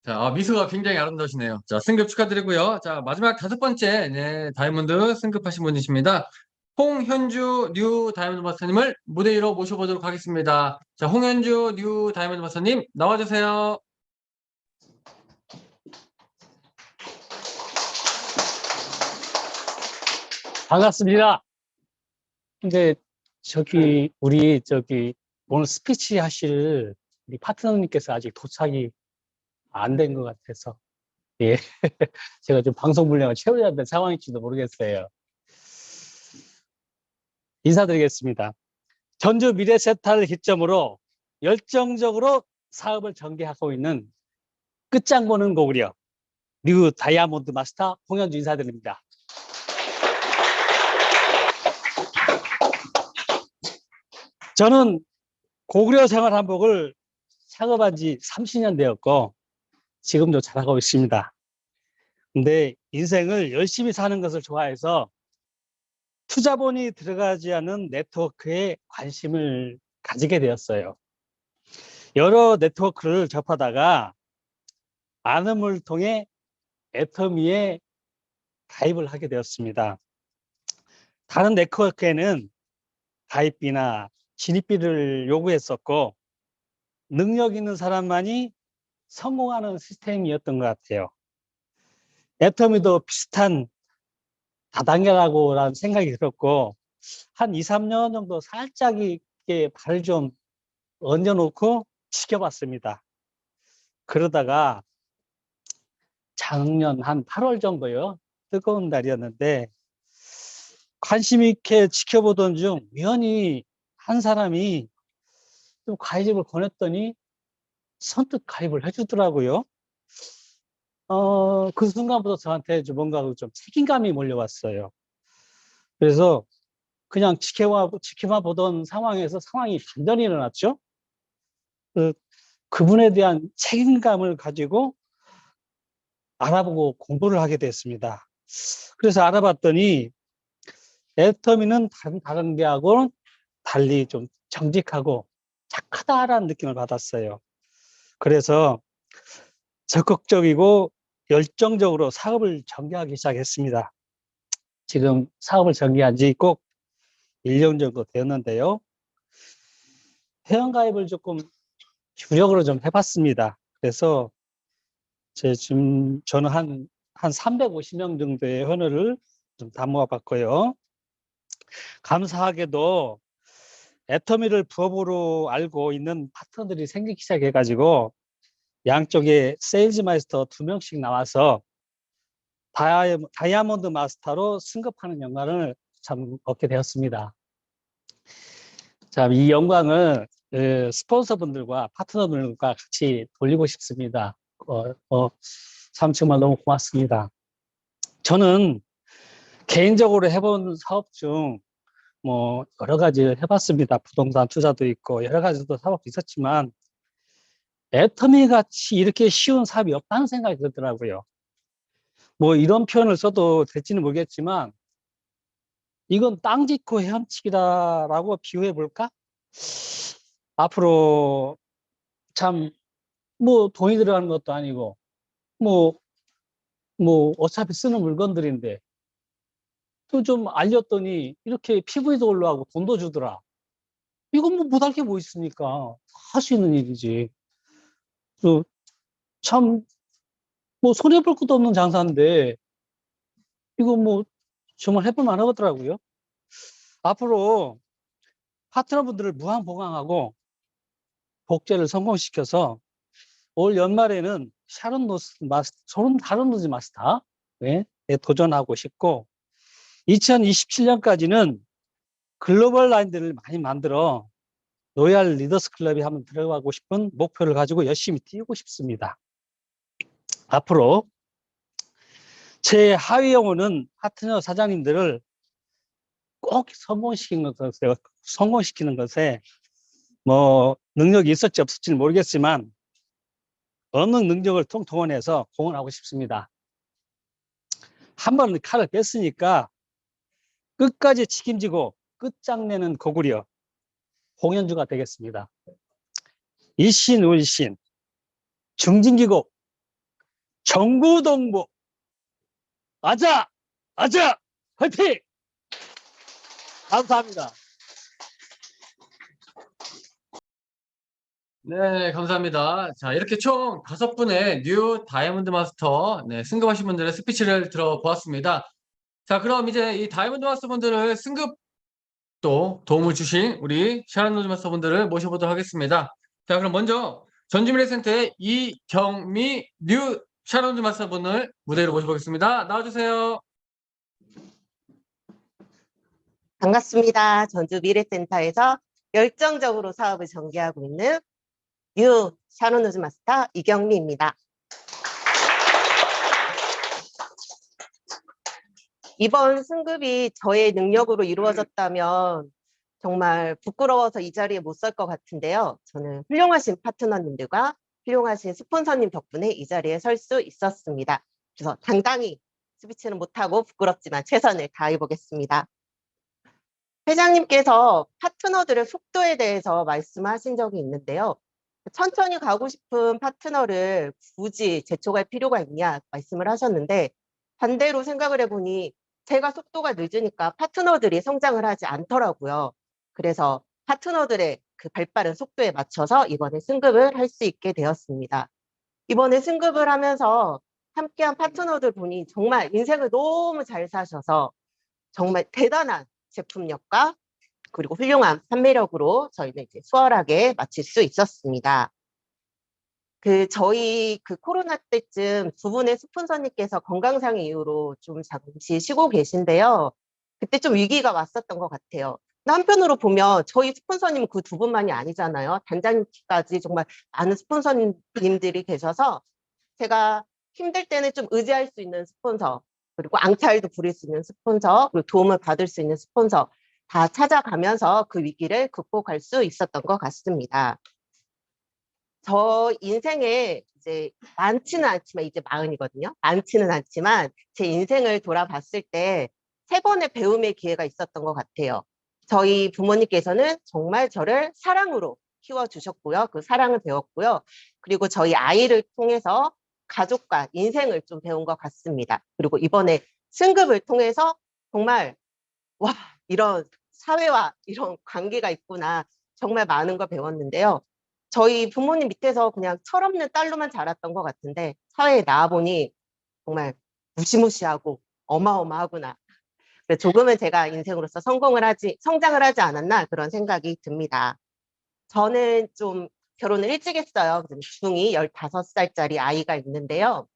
자, 미소가 굉장히 아름다우시네요. 자, 승급 축하드리고요. 자, 마지막 5번째, 네, 다이아몬드 승급하신 분이십니다. 홍현주 뉴 다이아몬드 마스터님을 무대 위로 모셔보도록 하겠습니다. 자, 홍현주 뉴 다이아몬드 마스터님, 나와주세요. 반갑습니다. 근데 우리 오늘 스피치 하실 우리 파트너님께서 아직 도착이 안 된 것 같아서 예 제가 좀 방송 분량을 채워야 될 상황일지도 모르겠어요. 인사드리겠습니다. 전주 미래센터를 기점으로 열정적으로 사업을 전개하고 있는 끝장 보는 고구려 뉴 다이아몬드 마스터 홍현주 인사드립니다. 저는 고구려 생활 한복을 창업한 지 30년 되었고 지금도 잘하고 있습니다. 근데 인생을 열심히 사는 것을 좋아해서 투자본이 들어가지 않은 네트워크에 관심을 가지게 되었어요. 여러 네트워크를 접하다가 아름을 통해 애터미에 가입을 하게 되었습니다. 다른 네트워크에는 가입비나 진입비를 요구했었고 능력 있는 사람만이 성공하는 시스템이었던 것 같아요. 애터미도 비슷한 다단계라고라는 생각이 들었고 한 2, 3년 정도 살짝 이렇게 발을 좀 얹어놓고 지켜봤습니다. 그러다가 작년 한 8월 정도요. 뜨거운 날이었는데 관심 있게 지켜보던 중 우연히 한 사람이 좀 가입을 권했더니 선뜻 가입을 해주더라고요. 그 순간부터 저한테 뭔가 좀 책임감이 몰려왔어요. 그래서 그냥 지켜만 보던 상황에서 상황이 반전이 일어났죠. 그분에 대한 책임감을 가지고 알아보고 공부를 하게 됐습니다. 그래서 알아봤더니 애터미는 다른 데하고는 달리 좀 정직하고 착하다라는 느낌을 받았어요. 그래서 적극적이고 열정적으로 사업을 전개하기 시작했습니다. 지금 사업을 전개한 지 꼭 1년 정도 되었는데요. 회원가입을 조금 주력으로 좀 해봤습니다. 그래서 저는 한 350명 정도의 회원을 좀 다 모아봤고요. 감사하게도 애터미를 부업으로 알고 있는 파트너들이 생기기 시작해가지고 양쪽에 세일즈 마스터 2명씩 나와서 다이아몬드 마스터로 승급하는 영광을 참 얻게 되었습니다. 자, 이 영광을 스폰서분들과 파트너들과 같이 돌리고 싶습니다. 참 정말 너무 고맙습니다. 저는 개인적으로 해본 사업 중 뭐 여러 가지 해봤습니다. 부동산 투자도 있고 여러 가지도 사업도 있었지만 애터미 같이 이렇게 쉬운 사업이 없다는 생각이 들더라고요. 뭐 이런 표현을 써도 될지는 모르겠지만 이건 땅 짓고 헤엄치기다라고 비유해 볼까? 앞으로 참 뭐 돈이 들어가는 것도 아니고 뭐 어차피 쓰는 물건들인데 또 좀 알렸더니 이렇게 PV도 올라가고 돈도 주더라. 이건 뭐 못할 게 뭐 있습니까? 할 수 있는 일이지. 참 뭐 손해 볼 것도 없는 장사인데 이거 뭐 정말 해볼 만하더라고요. 앞으로 파트너분들을 무한보강하고 복제를 성공시켜서 올 연말에는 샤론 노즈 마스터 에 도전하고 싶고 2027년까지는 글로벌 라인들을 많이 만들어 로얄 리더스 클럽에 한번 들어가고 싶은 목표를 가지고 열심히 뛰고 싶습니다. 앞으로 제 하위 영혼은 파트너 사장님들을 꼭 성공시키는 것에 뭐 능력이 있을지 없을지는 모르겠지만 어느 능력을 동원해서 공헌하고 싶습니다. 한 번 칼을 뺐으니까 끝까지 책임지고 끝장내는 고구려 홍현주가 되겠습니다. 일신울신 중진기고 정구동부 아자 화이팅! 감사합니다. 네, 감사합니다. 자, 이렇게 총 5분의 뉴 다이아몬드 마스터, 네, 승급하신 분들의 스피치를 들어보았습니다. 자, 그럼 이제 이 다이아몬드 마스터 분들을 승급도 도움을 주신 우리 샤론 노즈 마스터 분들을 모셔보도록 하겠습니다. 자, 그럼 먼저 전주미래센터의 이경미 뉴 샤론 노즈 마스터 분을 무대로 모셔보겠습니다. 나와주세요. 반갑습니다. 전주미래센터에서 열정적으로 사업을 전개하고 있는 뉴 샤론 노즈 마스터 이경미입니다. 이번 승급이 저의 능력으로 이루어졌다면 정말 부끄러워서 이 자리에 못 설 것 같은데요. 저는 훌륭하신 파트너님들과 훌륭하신 스폰서님 덕분에 이 자리에 설 수 있었습니다. 그래서 당당히 스피치는 못하고 부끄럽지만 최선을 다해 보겠습니다. 회장님께서 파트너들의 속도에 대해서 말씀하신 적이 있는데요. 천천히 가고 싶은 파트너를 굳이 재촉할 필요가 있냐 말씀을 하셨는데 반대로 생각을 해보니 제가 속도가 늦으니까 파트너들이 성장을 하지 않더라고요. 그래서 파트너들의 그 발빠른 속도에 맞춰서 이번에 승급을 할 수 있게 되었습니다. 이번에 승급을 하면서 함께한 파트너들 보니 정말 인생을 너무 잘 사셔서 정말 대단한 제품력과 그리고 훌륭한 판매력으로 저희는 이제 수월하게 마칠 수 있었습니다. 저희 코로나 때쯤 두 분의 스폰서님께서 건강상의 이유로 좀 잠시 쉬고 계신데요. 그때 좀 위기가 왔었던 것 같아요. 근데 한편으로 보면 저희 스폰서님은 그 두 분만이 아니잖아요. 단장님까지 정말 많은 스폰서님들이 계셔서 제가 힘들 때는 좀 의지할 수 있는 스폰서, 그리고 앙탈도 부릴 수 있는 스폰서, 그리고 도움을 받을 수 있는 스폰서 다 찾아가면서 그 위기를 극복할 수 있었던 것 같습니다. 저 인생에 이제 많지는 않지만 이제 40이거든요. 많지는 않지만 제 인생을 돌아봤을 때 3번의 배움의 기회가 있었던 것 같아요. 저희 부모님께서는 정말 저를 사랑으로 키워주셨고요. 그 사랑을 배웠고요. 그리고 저희 아이를 통해서 가족과 인생을 좀 배운 것 같습니다. 그리고 이번에 승급을 통해서 정말 와, 이런 사회와 이런 관계가 있구나. 정말 많은 걸 배웠는데요. 저희 부모님 밑에서 그냥 철없는 딸로만 자랐던 것 같은데 사회에 나와보니 정말 무시무시하고 어마어마하구나. 조금은 제가 인생으로서 성장을 하지 않았나 그런 생각이 듭니다. 저는 좀 결혼을 일찍 했어요. 중이 15살짜리 아이가 있는데요.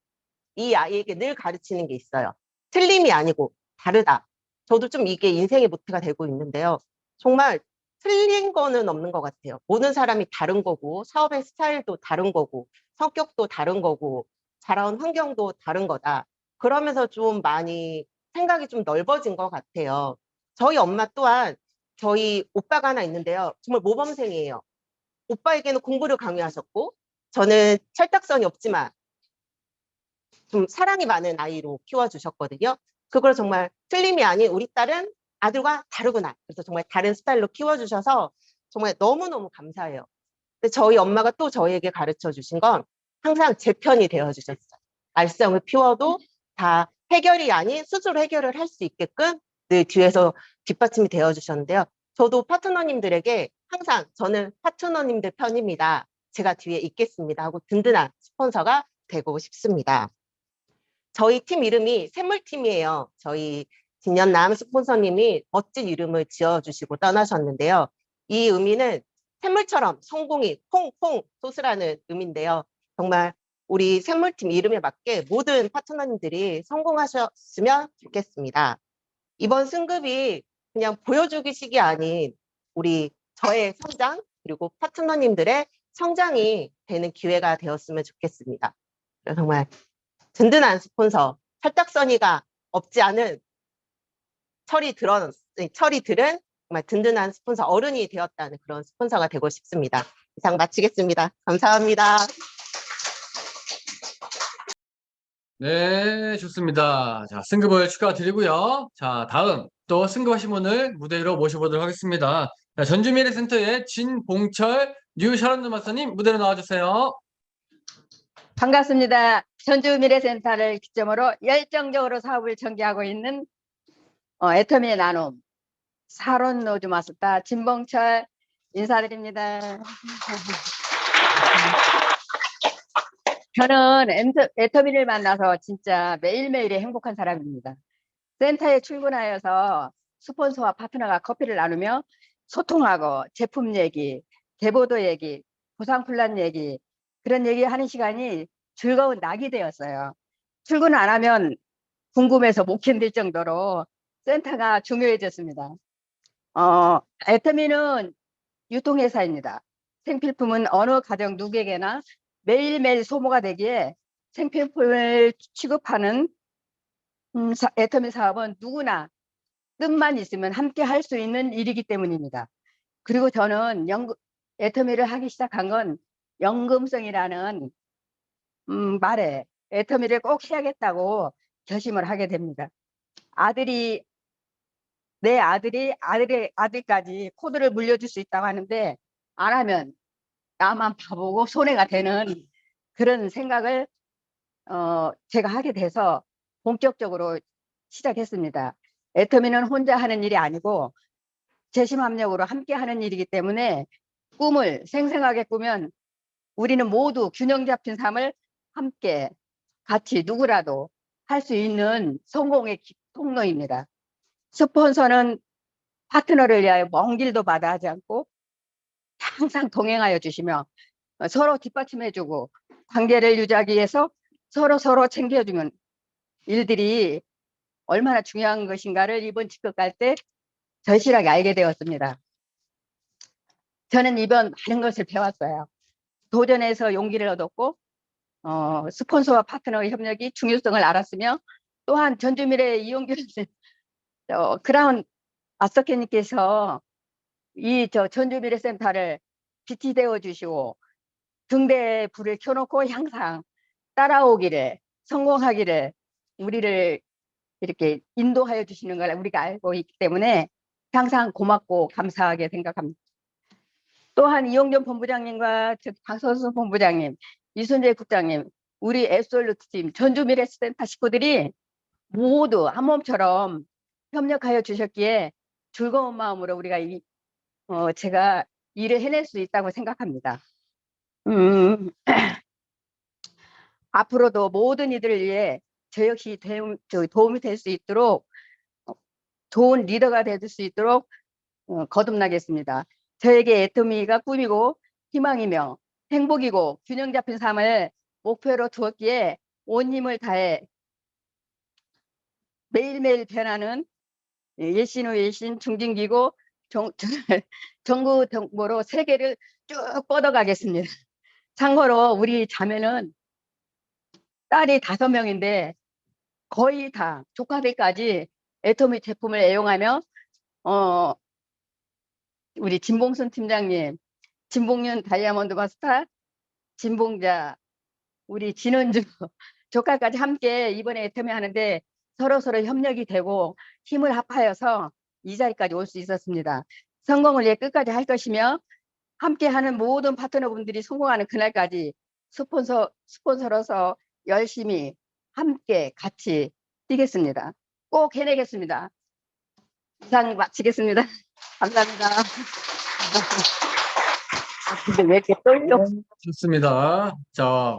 이 아이에게 늘 가르치는 게 있어요. 틀림이 아니고 다르다. 저도 좀 이게 인생의 모토가 되고 있는데요. 정말 틀린 거는 없는 것 같아요. 모든 사람이 다른 거고 사업의 스타일도 다른 거고 성격도 다른 거고 자라온 환경도 다른 거다. 그러면서 좀 많이 생각이 좀 넓어진 것 같아요. 저희 엄마 또한 저희 오빠가 하나 있는데요. 정말 모범생이에요. 오빠에게는 공부를 강요하셨고 저는 철딱선이 없지만 좀 사랑이 많은 아이로 키워주셨거든요. 그걸 정말 틀림이 아닌 우리 딸은 아들과 다르구나. 그래서 정말 다른 스타일로 키워주셔서 정말 너무너무 감사해요. 근데 저희 엄마가 또 저희에게 가르쳐 주신 건 항상 제 편이 되어 주셨어요. 말썽을 피워도 다 해결이 아닌 스스로 해결을 할 수 있게끔 늘 뒤에서 뒷받침이 되어 주셨는데요. 저도 파트너님들에게 항상 저는 파트너님들 편입니다. 제가 뒤에 있겠습니다 하고 든든한 스폰서가 되고 싶습니다. 저희 팀 이름이 샘물팀이에요. 저희 진연남 스폰서님이 멋진 이름을 지어주시고 떠나셨는데요. 이 의미는 샘물처럼 성공이 퐁퐁 솟으라는 의미인데요. 정말 우리 샘물팀 이름에 맞게 모든 파트너님들이 성공하셨으면 좋겠습니다. 이번 승급이 그냥 보여주기식이 아닌 저의 성장 그리고 파트너님들의 성장이 되는 기회가 되었으면 좋겠습니다. 정말 든든한 스폰서, 철딱서니가 없지 않은 철이 들은 정말 든든한 스폰서, 어른이 되었다는 그런 스폰서가 되고 싶습니다. 이상 마치겠습니다. 감사합니다. 네, 좋습니다. 자, 승급을 축하드리고요. 자, 다음 또 승급하신 분을 무대 위로 모셔보도록 하겠습니다. 자, 전주미래센터의 진봉철 뉴 샤론드 마스터님 무대로 나와주세요. 반갑습니다. 전주미래센터를 기점으로 열정적으로 사업을 전개하고 있는 애터미의 나눔 사론 노주 마스터 진봉철 인사드립니다. 저는 애터미를 만나서 진짜 매일매일이 행복한 사람입니다. 센터에 출근하여서 스폰서와 파트너가 커피를 나누며 소통하고 제품 얘기, 대보도 얘기, 보상 플랜 얘기 그런 얘기하는 시간이 즐거운 낙이 되었어요. 출근 안 하면 궁금해서 못 견딜 정도로 센터가 중요해졌습니다. 애터미는 유통회사입니다. 생필품은 어느 가정 누구에게나 매일매일 소모가 되기에 생필품을 취급하는 애터미 사업은 누구나 뜻만 있으면 함께 할 수 있는 일이기 때문입니다. 그리고 저는 애터미를 하기 시작한 건 연금성이라는 말에 애터미를 꼭 해야겠다고 결심을 하게 됩니다. 내 아들의 아들까지 코드를 물려줄 수 있다고 하는데 안 하면 나만 바보고 손해가 되는 그런 생각을 제가 하게 돼서 본격적으로 시작했습니다. 애터미는 혼자 하는 일이 아니고 재심합력으로 함께 하는 일이기 때문에 꿈을 생생하게 꾸면 우리는 모두 균형 잡힌 삶을 함께 같이 누구라도 할 수 있는 성공의 통로입니다. 스폰서는 파트너를 위하여 먼 길도 마다하지 않고 항상 동행하여 주시며 서로 뒷받침해주고 관계를 유지하기 위해서 서로 챙겨주는 일들이 얼마나 중요한 것인가를 이번 직급 갈 때 절실하게 알게 되었습니다. 저는 이번 많은 것을 배웠어요. 도전해서 용기를 얻었고 스폰서와 파트너의 협력이 중요성을 알았으며 또한 전주미래 이용규 크라운 아서케님께서 전주미래센터를 빛이 되어 주시고 등대에 불을 켜놓고 항상 따라오기를 성공하기를 우리를 이렇게 인도하여 주시는 걸 우리가 알고 있기 때문에 항상 고맙고 감사하게 생각합니다. 또한 이용전 본부장님과 박선수 본부장님, 이순재 국장님, 우리 앱솔루트 팀, 전주미래센터 식구들이 모두 한 몸처럼 협력하여 주셨기에 즐거운 마음으로 우리가 제가 일을 해낼 수 있다고 생각합니다. 앞으로도 모든 이들을 위해 저 역시 도움이 될 수 있도록 좋은 리더가 될 수 있도록 거듭나겠습니다. 저에게 애터미가 꿈이고 희망이며 행복이고 균형 잡힌 삶을 목표로 두었기에 온 힘을 다해 매일매일 변하는 예신 후 예신 중진기고 전국 정보로 세계를 쭉 뻗어가겠습니다. 참고로 우리 자매는 딸이 5명인데 거의 다 조카들까지 애터미 제품을 애용하며 우리 진봉순 팀장님, 진봉윤 다이아몬드 마스터, 진봉자, 우리 진은주 조카까지 함께 이번에 애터미 하는데 서로 협력이 되고 힘을 합하여서 이 자리까지 올 수 있었습니다. 성공을 위해 끝까지 할 것이며 함께하는 모든 파트너분들이 성공하는 그날까지 스폰서로서 열심히 함께 같이 뛰겠습니다. 꼭 해내겠습니다. 이상 마치겠습니다. 감사합니다. 근데 왜 이렇게 떨려? 좋습니다. 자,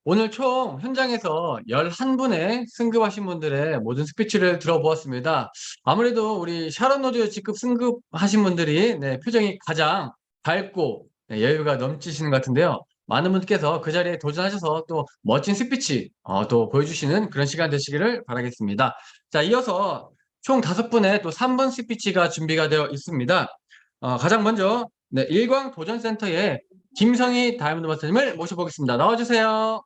오늘 총 현장에서 11분의 승급하신 분들의 모든 스피치를 들어보았습니다. 아무래도 우리 샤론 노즈 직급 승급하신 분들이 표정이 가장 밝고 여유가 넘치시는 것 같은데요. 많은 분들께서 그 자리에 도전하셔서 또 멋진 스피치 또 보여주시는 그런 시간 되시기를 바라겠습니다. 자, 이어서 총 5분의 또 3분 스피치가 준비가 되어 있습니다. 가장 먼저 일광도전센터의 김성희 다이아몬드 마스터님을 모셔보겠습니다. 나와주세요.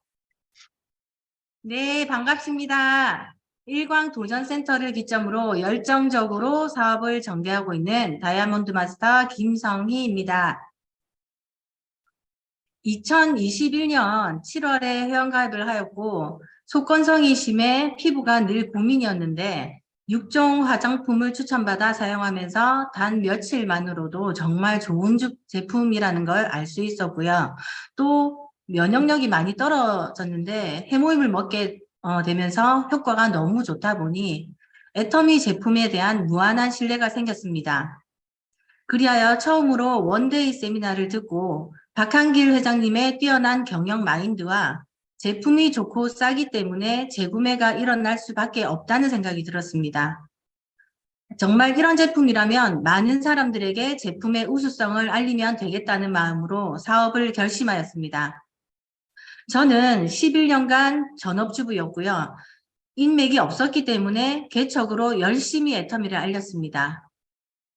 네, 반갑습니다. 일광도전센터를 기점으로 열정적으로 사업을 전개하고 있는 다이아몬드 마스터 김성희입니다. 2021년 7월에 회원가입을 하였고 속건성이 심해 피부가 늘 고민이었는데 6종 화장품을 추천받아 사용하면서 단 며칠만으로도 정말 좋은 제품이라는 걸 알 수 있었고요. 또 면역력이 많이 떨어졌는데 해모임을 먹게 되면서 효과가 너무 좋다 보니 애터미 제품에 대한 무한한 신뢰가 생겼습니다. 그리하여 처음으로 원데이 세미나를 듣고 박한길 회장님의 뛰어난 경영 마인드와 제품이 좋고 싸기 때문에 재구매가 일어날 수밖에 없다는 생각이 들었습니다. 정말 이런 제품이라면 많은 사람들에게 제품의 우수성을 알리면 되겠다는 마음으로 사업을 결심하였습니다. 저는 11년간 전업주부였고요. 인맥이 없었기 때문에 개척으로 열심히 애터미를 알렸습니다.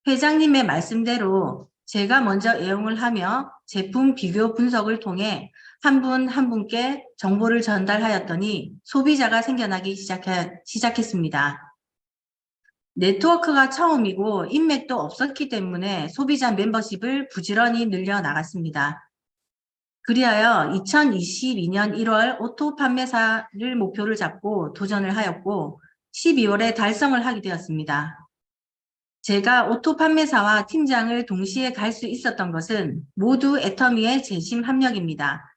회장님의 말씀대로 제가 먼저 애용을 하며 제품 비교 분석을 통해 한 분 한 분께 정보를 전달하였더니 소비자가 생겨나기 시작했습니다. 네트워크가 처음이고 인맥도 없었기 때문에 소비자 멤버십을 부지런히 늘려나갔습니다. 그리하여 2022년 1월 오토 판매사를 목표를 잡고 도전을 하였고 12월에 달성을 하게 되었습니다. 제가 오토 판매사와 팀장을 동시에 갈 수 있었던 것은 모두 애터미의 재심 합력입니다.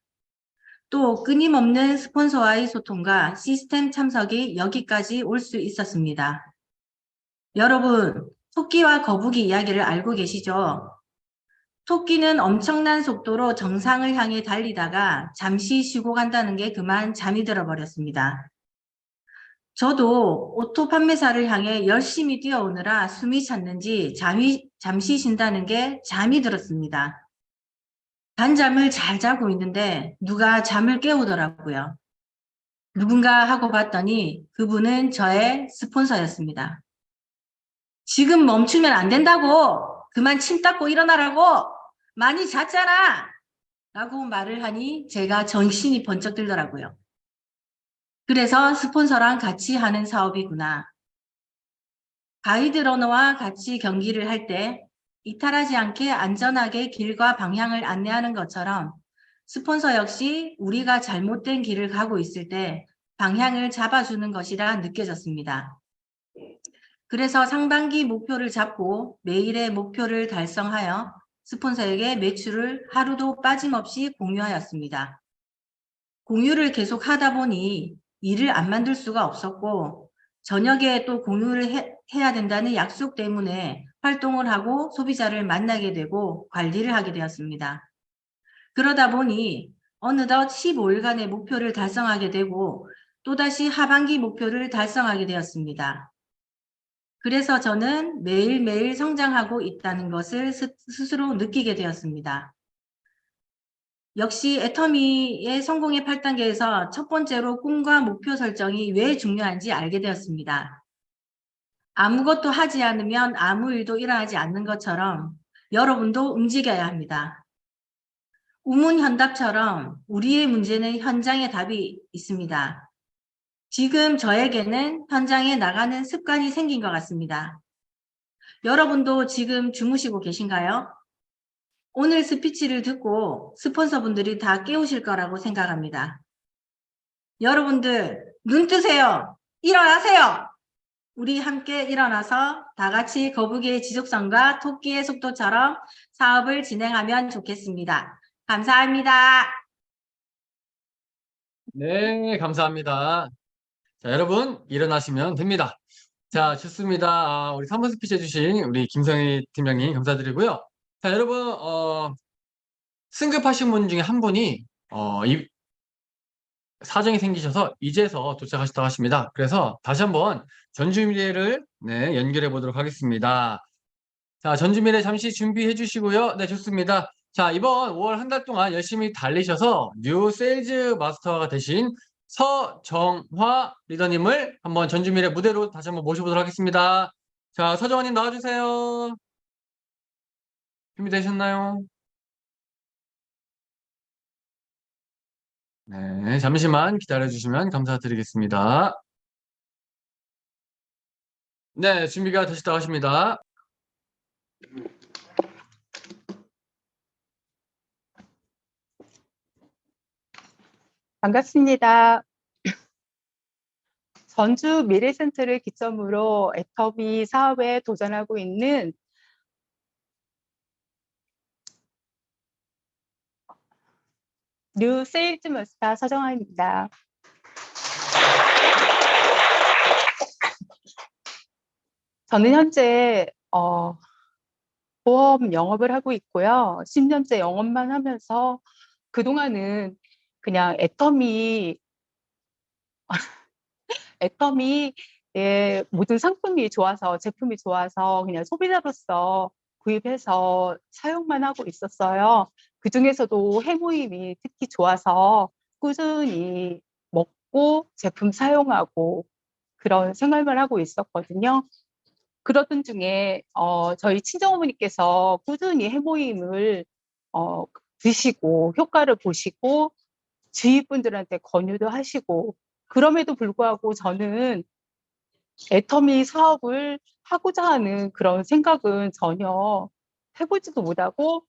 또 끊임없는 스폰서와의 소통과 시스템 참석이 여기까지 올 수 있었습니다. 여러분, 토끼와 거북이 이야기를 알고 계시죠? 토끼는 엄청난 속도로 정상을 향해 달리다가 잠시 쉬고 간다는 게 그만 잠이 들어버렸습니다. 저도 오토 판매사를 향해 열심히 뛰어오느라 숨이 찼는지 잠시 쉰다는 게 잠이 들었습니다. 반잠을 잘 자고 있는데 누가 잠을 깨우더라고요. 누군가 하고 봤더니 그분은 저의 스폰서였습니다. 지금 멈추면 안 된다고! 그만 침 닦고 일어나라고! 많이 잤잖아! 라고 말을 하니 제가 정신이 번쩍 들더라고요. 그래서 스폰서랑 같이 하는 사업이구나. 가이드러너와 같이 경기를 할 때 이탈하지 않게 안전하게 길과 방향을 안내하는 것처럼 스폰서 역시 우리가 잘못된 길을 가고 있을 때 방향을 잡아주는 것이라 느껴졌습니다. 그래서 상반기 목표를 잡고 매일의 목표를 달성하여 스폰서에게 매출을 하루도 빠짐없이 공유하였습니다. 공유를 계속 하다 보니 일을 안 만들 수가 없었고 저녁에 또 공유를 해야 된다는 약속 때문에 활동을 하고 소비자를 만나게 되고 관리를 하게 되었습니다. 그러다 보니 어느덧 15일간의 목표를 달성하게 되고 또다시 하반기 목표를 달성하게 되었습니다. 그래서 저는 매일매일 성장하고 있다는 것을 스스로 느끼게 되었습니다. 역시 애터미의 성공의 8단계에서 첫 번째로 꿈과 목표 설정이 왜 중요한지 알게 되었습니다. 아무것도 하지 않으면 아무 일도 일어나지 않는 것처럼 여러분도 움직여야 합니다. 우문현답처럼 우리의 문제는 현장에 답이 있습니다. 지금 저에게는 현장에 나가는 습관이 생긴 것 같습니다. 여러분도 지금 주무시고 계신가요? 오늘 스피치를 듣고 스폰서분들이 다 깨우실 거라고 생각합니다. 여러분들 눈 뜨세요. 일어나세요. 우리 함께 일어나서 다 같이 거북이의 지속성과 토끼의 속도처럼 사업을 진행하면 좋겠습니다. 감사합니다. 네, 감사합니다. 자, 여러분, 일어나시면 됩니다. 자, 좋습니다. 우리 3번 스피치 해주신 우리 김성희 팀장님 감사드리고요. 자, 여러분, 승급하신 분 중에 한 분이, 사정이 생기셔서 이제서 도착하셨다고 하십니다. 그래서 다시 한번 전주미래를 네, 연결해 보도록 하겠습니다. 자, 전주미래 잠시 준비해 주시고요. 네, 좋습니다. 자, 이번 5월 한 달 동안 열심히 달리셔서 뉴 세일즈 마스터가 되신 서정화 리더님을 한번 전주미래 무대로 다시 한번 모셔보도록 하겠습니다. 자, 서정화님 나와주세요. 준비되셨나요? 네, 잠시만 기다려주시면 감사드리겠습니다. 네, 준비가 되셨다고 하십니다. 반갑습니다. 전주 미래센터를 기점으로 애터미 사업에 도전하고 있는 뉴 세일즈 마스터 서정아입니다. 저는 현재 보험 영업을 하고 있고요. 10년째 영업만 하면서 그동안은 그냥 애터미의 모든 상품이 좋아서 제품이 좋아서 그냥 소비자로서 구입해서 사용만 하고 있었어요. 그 중에서도 해모임이 특히 좋아서 꾸준히 먹고 제품 사용하고 그런 생활만 하고 있었거든요. 그러던 중에 저희 친정어머니께서 꾸준히 해모임을 드시고 효과를 보시고 주위 분들한테 권유도 하시고 그럼에도 불구하고 저는 애터미 사업을 하고자 하는 그런 생각은 전혀 해보지도 못하고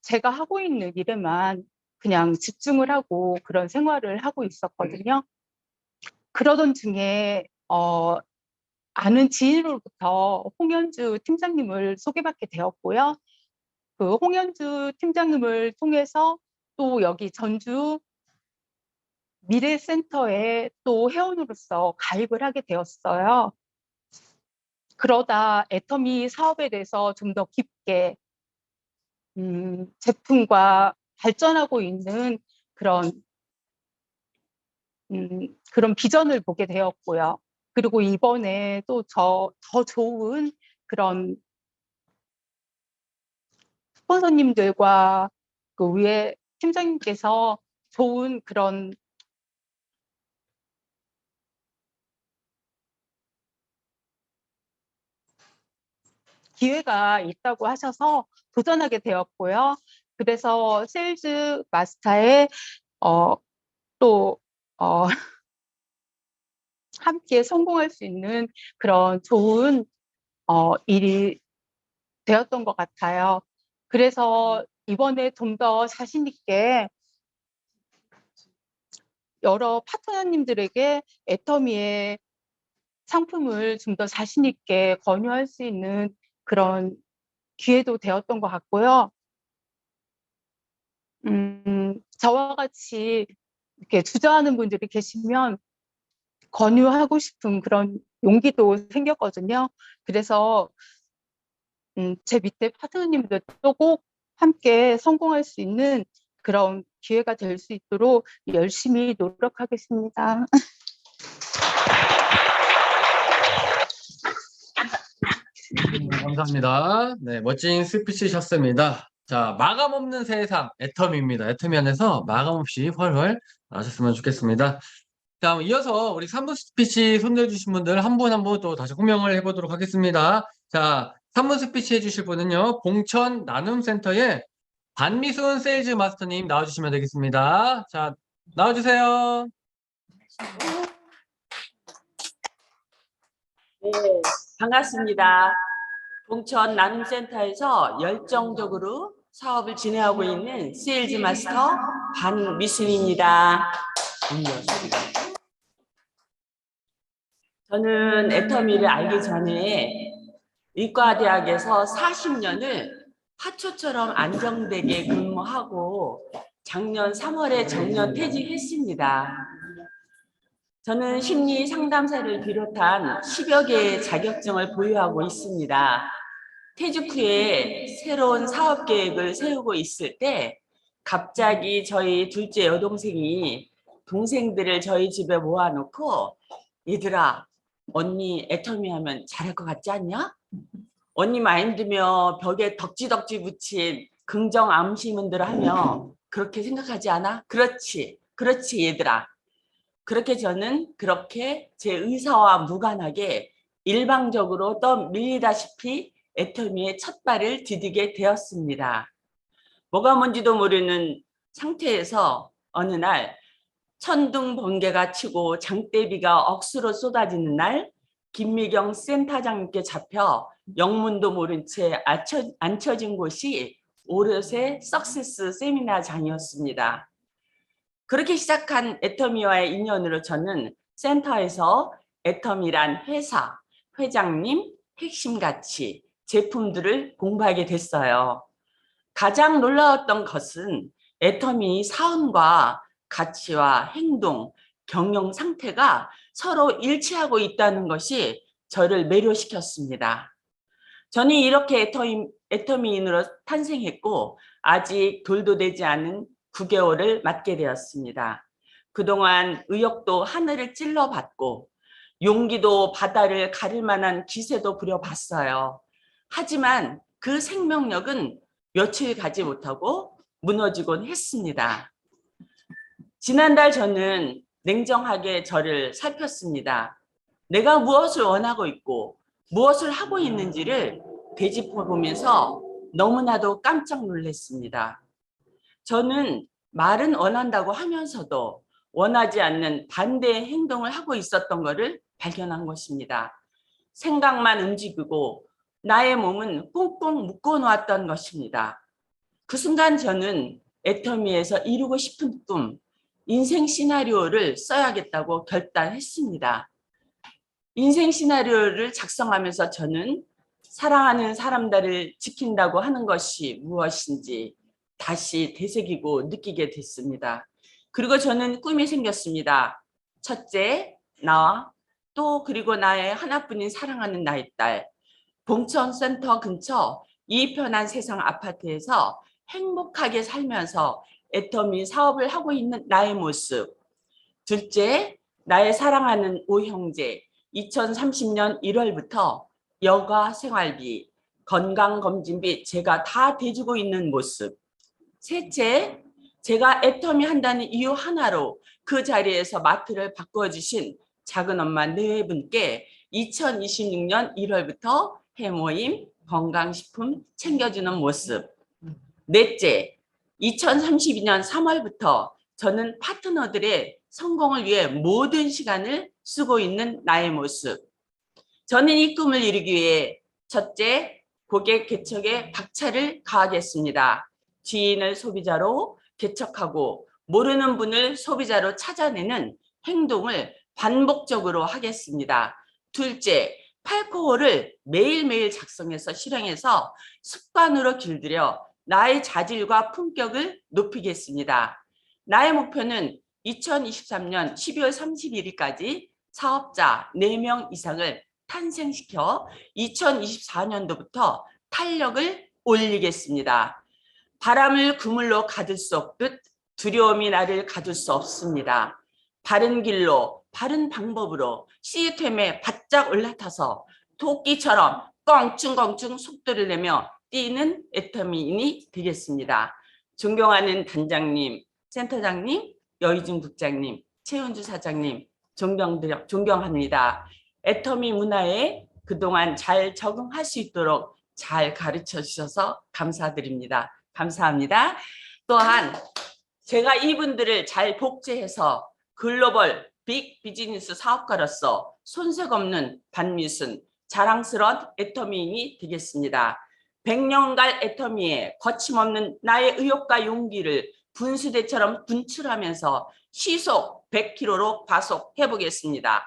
제가 하고 있는 일에만 그냥 집중을 하고 그런 생활을 하고 있었거든요. 그러던 중에 아는 지인으로부터 홍현주 팀장님을 소개받게 되었고요. 그 홍현주 팀장님을 통해서 또 여기 전주 미래센터에 또 회원으로서 가입을 하게 되었어요. 그러다 애터미 사업에 대해서 좀 더 깊게 제품과 발전하고 있는 그런 비전을 보게 되었고요. 그리고 이번에 또 더 좋은 그런 스폰서님들과 그 위에 팀장님께서 좋은 그런 기회가 있다고 하셔서 도전하게 되었고요. 그래서 세일즈 마스터에 함께 성공할 수 있는 그런 좋은 일이 되었던 것 같아요. 그래서 이번에 좀 더 자신 있게 여러 파트너님들에게 애터미의 상품을 좀 더 자신 있게 권유할 수 있는 그런 기회도 되었던 것 같고요. 저와 같이 이렇게 주저하는 분들이 계시면 권유하고 싶은 그런 용기도 생겼거든요. 그래서 제 밑에 파트너님들도 꼭 함께 성공할 수 있는 그런 기회가 될 수 있도록 열심히 노력하겠습니다. 감사합니다. 네, 멋진 스피치셨습니다. 자, 마감 없는 세상 애터미입니다. 애터미 안에서 마감 없이 훨훨 나셨으면 좋겠습니다. 자, 이어서 우리 3분 스피치 손내주신 분들 한 분 한 분 또 다시 호명을 해보도록 하겠습니다. 자, 3분 스피치 해주실 분은요, 봉천 나눔센터의 반미순 세일즈 마스터님 나와주시면 되겠습니다. 자, 나와주세요. 네, 반갑습니다. 봉천 나눔센터에서 열정적으로 사업을 진행하고 있는 세일즈 마스터 반미순입니다. 저는 애터미를 알기 전에 의과대학에서 40년을 화초처럼 안정되게 근무하고 작년 3월에 정년 퇴직했습니다. 저는 심리 상담사를 비롯한 10여 개의 자격증을 보유하고 있습니다. 퇴직 후에 새로운 사업 계획을 세우고 있을 때 갑자기 저희 둘째 여동생이 동생들을 저희 집에 모아놓고 얘들아, 언니 애터미 하면 잘할 것 같지 않냐? 언니 마인드며 벽에 덕지덕지 붙인 긍정 암시문들을 하며 그렇게 생각하지 않아? 그렇지, 그렇지 얘들아. 그렇게 저는 그렇게 제 의사와 무관하게 일방적으로 떠밀리다시피 애터미의 첫 발을 디디게 되었습니다. 뭐가 뭔지도 모르는 상태에서 어느 날 천둥 번개가 치고 장대비가 억수로 쏟아지는 날 김미경 센터장님께 잡혀 영문도 모른 채 앉혀진 곳이 오롯의 석세스 세미나장이었습니다. 그렇게 시작한 애터미와의 인연으로 저는 센터에서 애터미란 회사, 회장님, 핵심 가치, 제품들을 공부하게 됐어요. 가장 놀라웠던 것은 애터미 사원과 가치와 행동, 경영 상태가 서로 일치하고 있다는 것이 저를 매료시켰습니다. 저는 이렇게 애터미인으로 탄생했고 아직 돌도 되지 않은 9개월을 맞게 되었습니다. 그동안 의욕도 하늘을 찔러봤고 용기도 바다를 가릴 만한 기세도 부려봤어요. 하지만 그 생명력은 며칠 가지 못하고 무너지곤 했습니다. 지난달 저는 냉정하게 저를 살폈습니다. 내가 무엇을 원하고 있고 무엇을 하고 있는지를 되짚어보면서 너무나도 깜짝 놀랐습니다. 저는 말은 원한다고 하면서도 원하지 않는 반대의 행동을 하고 있었던 것을 발견한 것입니다. 생각만 움직이고 나의 몸은 꽁꽁 묶어놓았던 것입니다. 그 순간 저는 애터미에서 이루고 싶은 꿈, 인생 시나리오를 써야겠다고 결단했습니다. 인생 시나리오를 작성하면서 저는 사랑하는 사람들을 지킨다고 하는 것이 무엇인지 다시 되새기고 느끼게 됐습니다. 그리고 저는 꿈이 생겼습니다. 첫째, 나와 또 그리고 나의 하나뿐인 사랑하는 나의 딸, 봉천센터 근처 이 편한 세상 아파트에서 행복하게 살면서 애터미 사업을 하고 있는 나의 모습. 둘째, 나의 사랑하는 오형제, 2030년 1월부터 여가 생활비, 건강검진비 제가 다 대주고 있는 모습. 셋째, 제가 애터미 한다는 이유 하나로 그 자리에서 마트를 바꿔주신 작은 엄마 네 분께 2026년 1월부터 해모임, 건강식품 챙겨주는 모습. 넷째, 2032년 3월부터 저는 파트너들의 성공을 위해 모든 시간을 쓰고 있는 나의 모습. 저는 이 꿈을 이루기 위해 첫째, 고객 개척에 박차를 가하겠습니다. 지인을 소비자로 개척하고 모르는 분을 소비자로 찾아내는 행동을 반복적으로 하겠습니다. 둘째, 8코어를 매일매일 작성해서 실행해서 습관으로 길들여 나의 자질과 품격을 높이겠습니다. 나의 목표는 2023년 12월 31일까지 사업자 4명 이상을 탄생시켜 2024년도부터 탄력을 올리겠습니다. 바람을 그물로 가둘 수 없듯 두려움이 나를 가둘 수 없습니다. 바른 길로 바른 방법으로 시스템에 바짝 올라타서 토끼처럼 껑충껑충 속도를 내며 뛰는 애터미인이 되겠습니다. 존경하는 단장님, 센터장님, 여의준 국장님, 최은주 사장님 존경합니다. 애터미 문화에 그동안 잘 적응할 수 있도록 잘 가르쳐 주셔서 감사드립니다. 감사합니다. 또한 제가 이분들을 잘 복제해서 글로벌 빅 비즈니스 사업가로서 손색 없는 반미순 자랑스러운 애터미인이 되겠습니다. 100년갈 애터미에 거침없는 나의 의욕과 용기를 분수대처럼 분출하면서 시속 100km로 과속해 보겠습니다.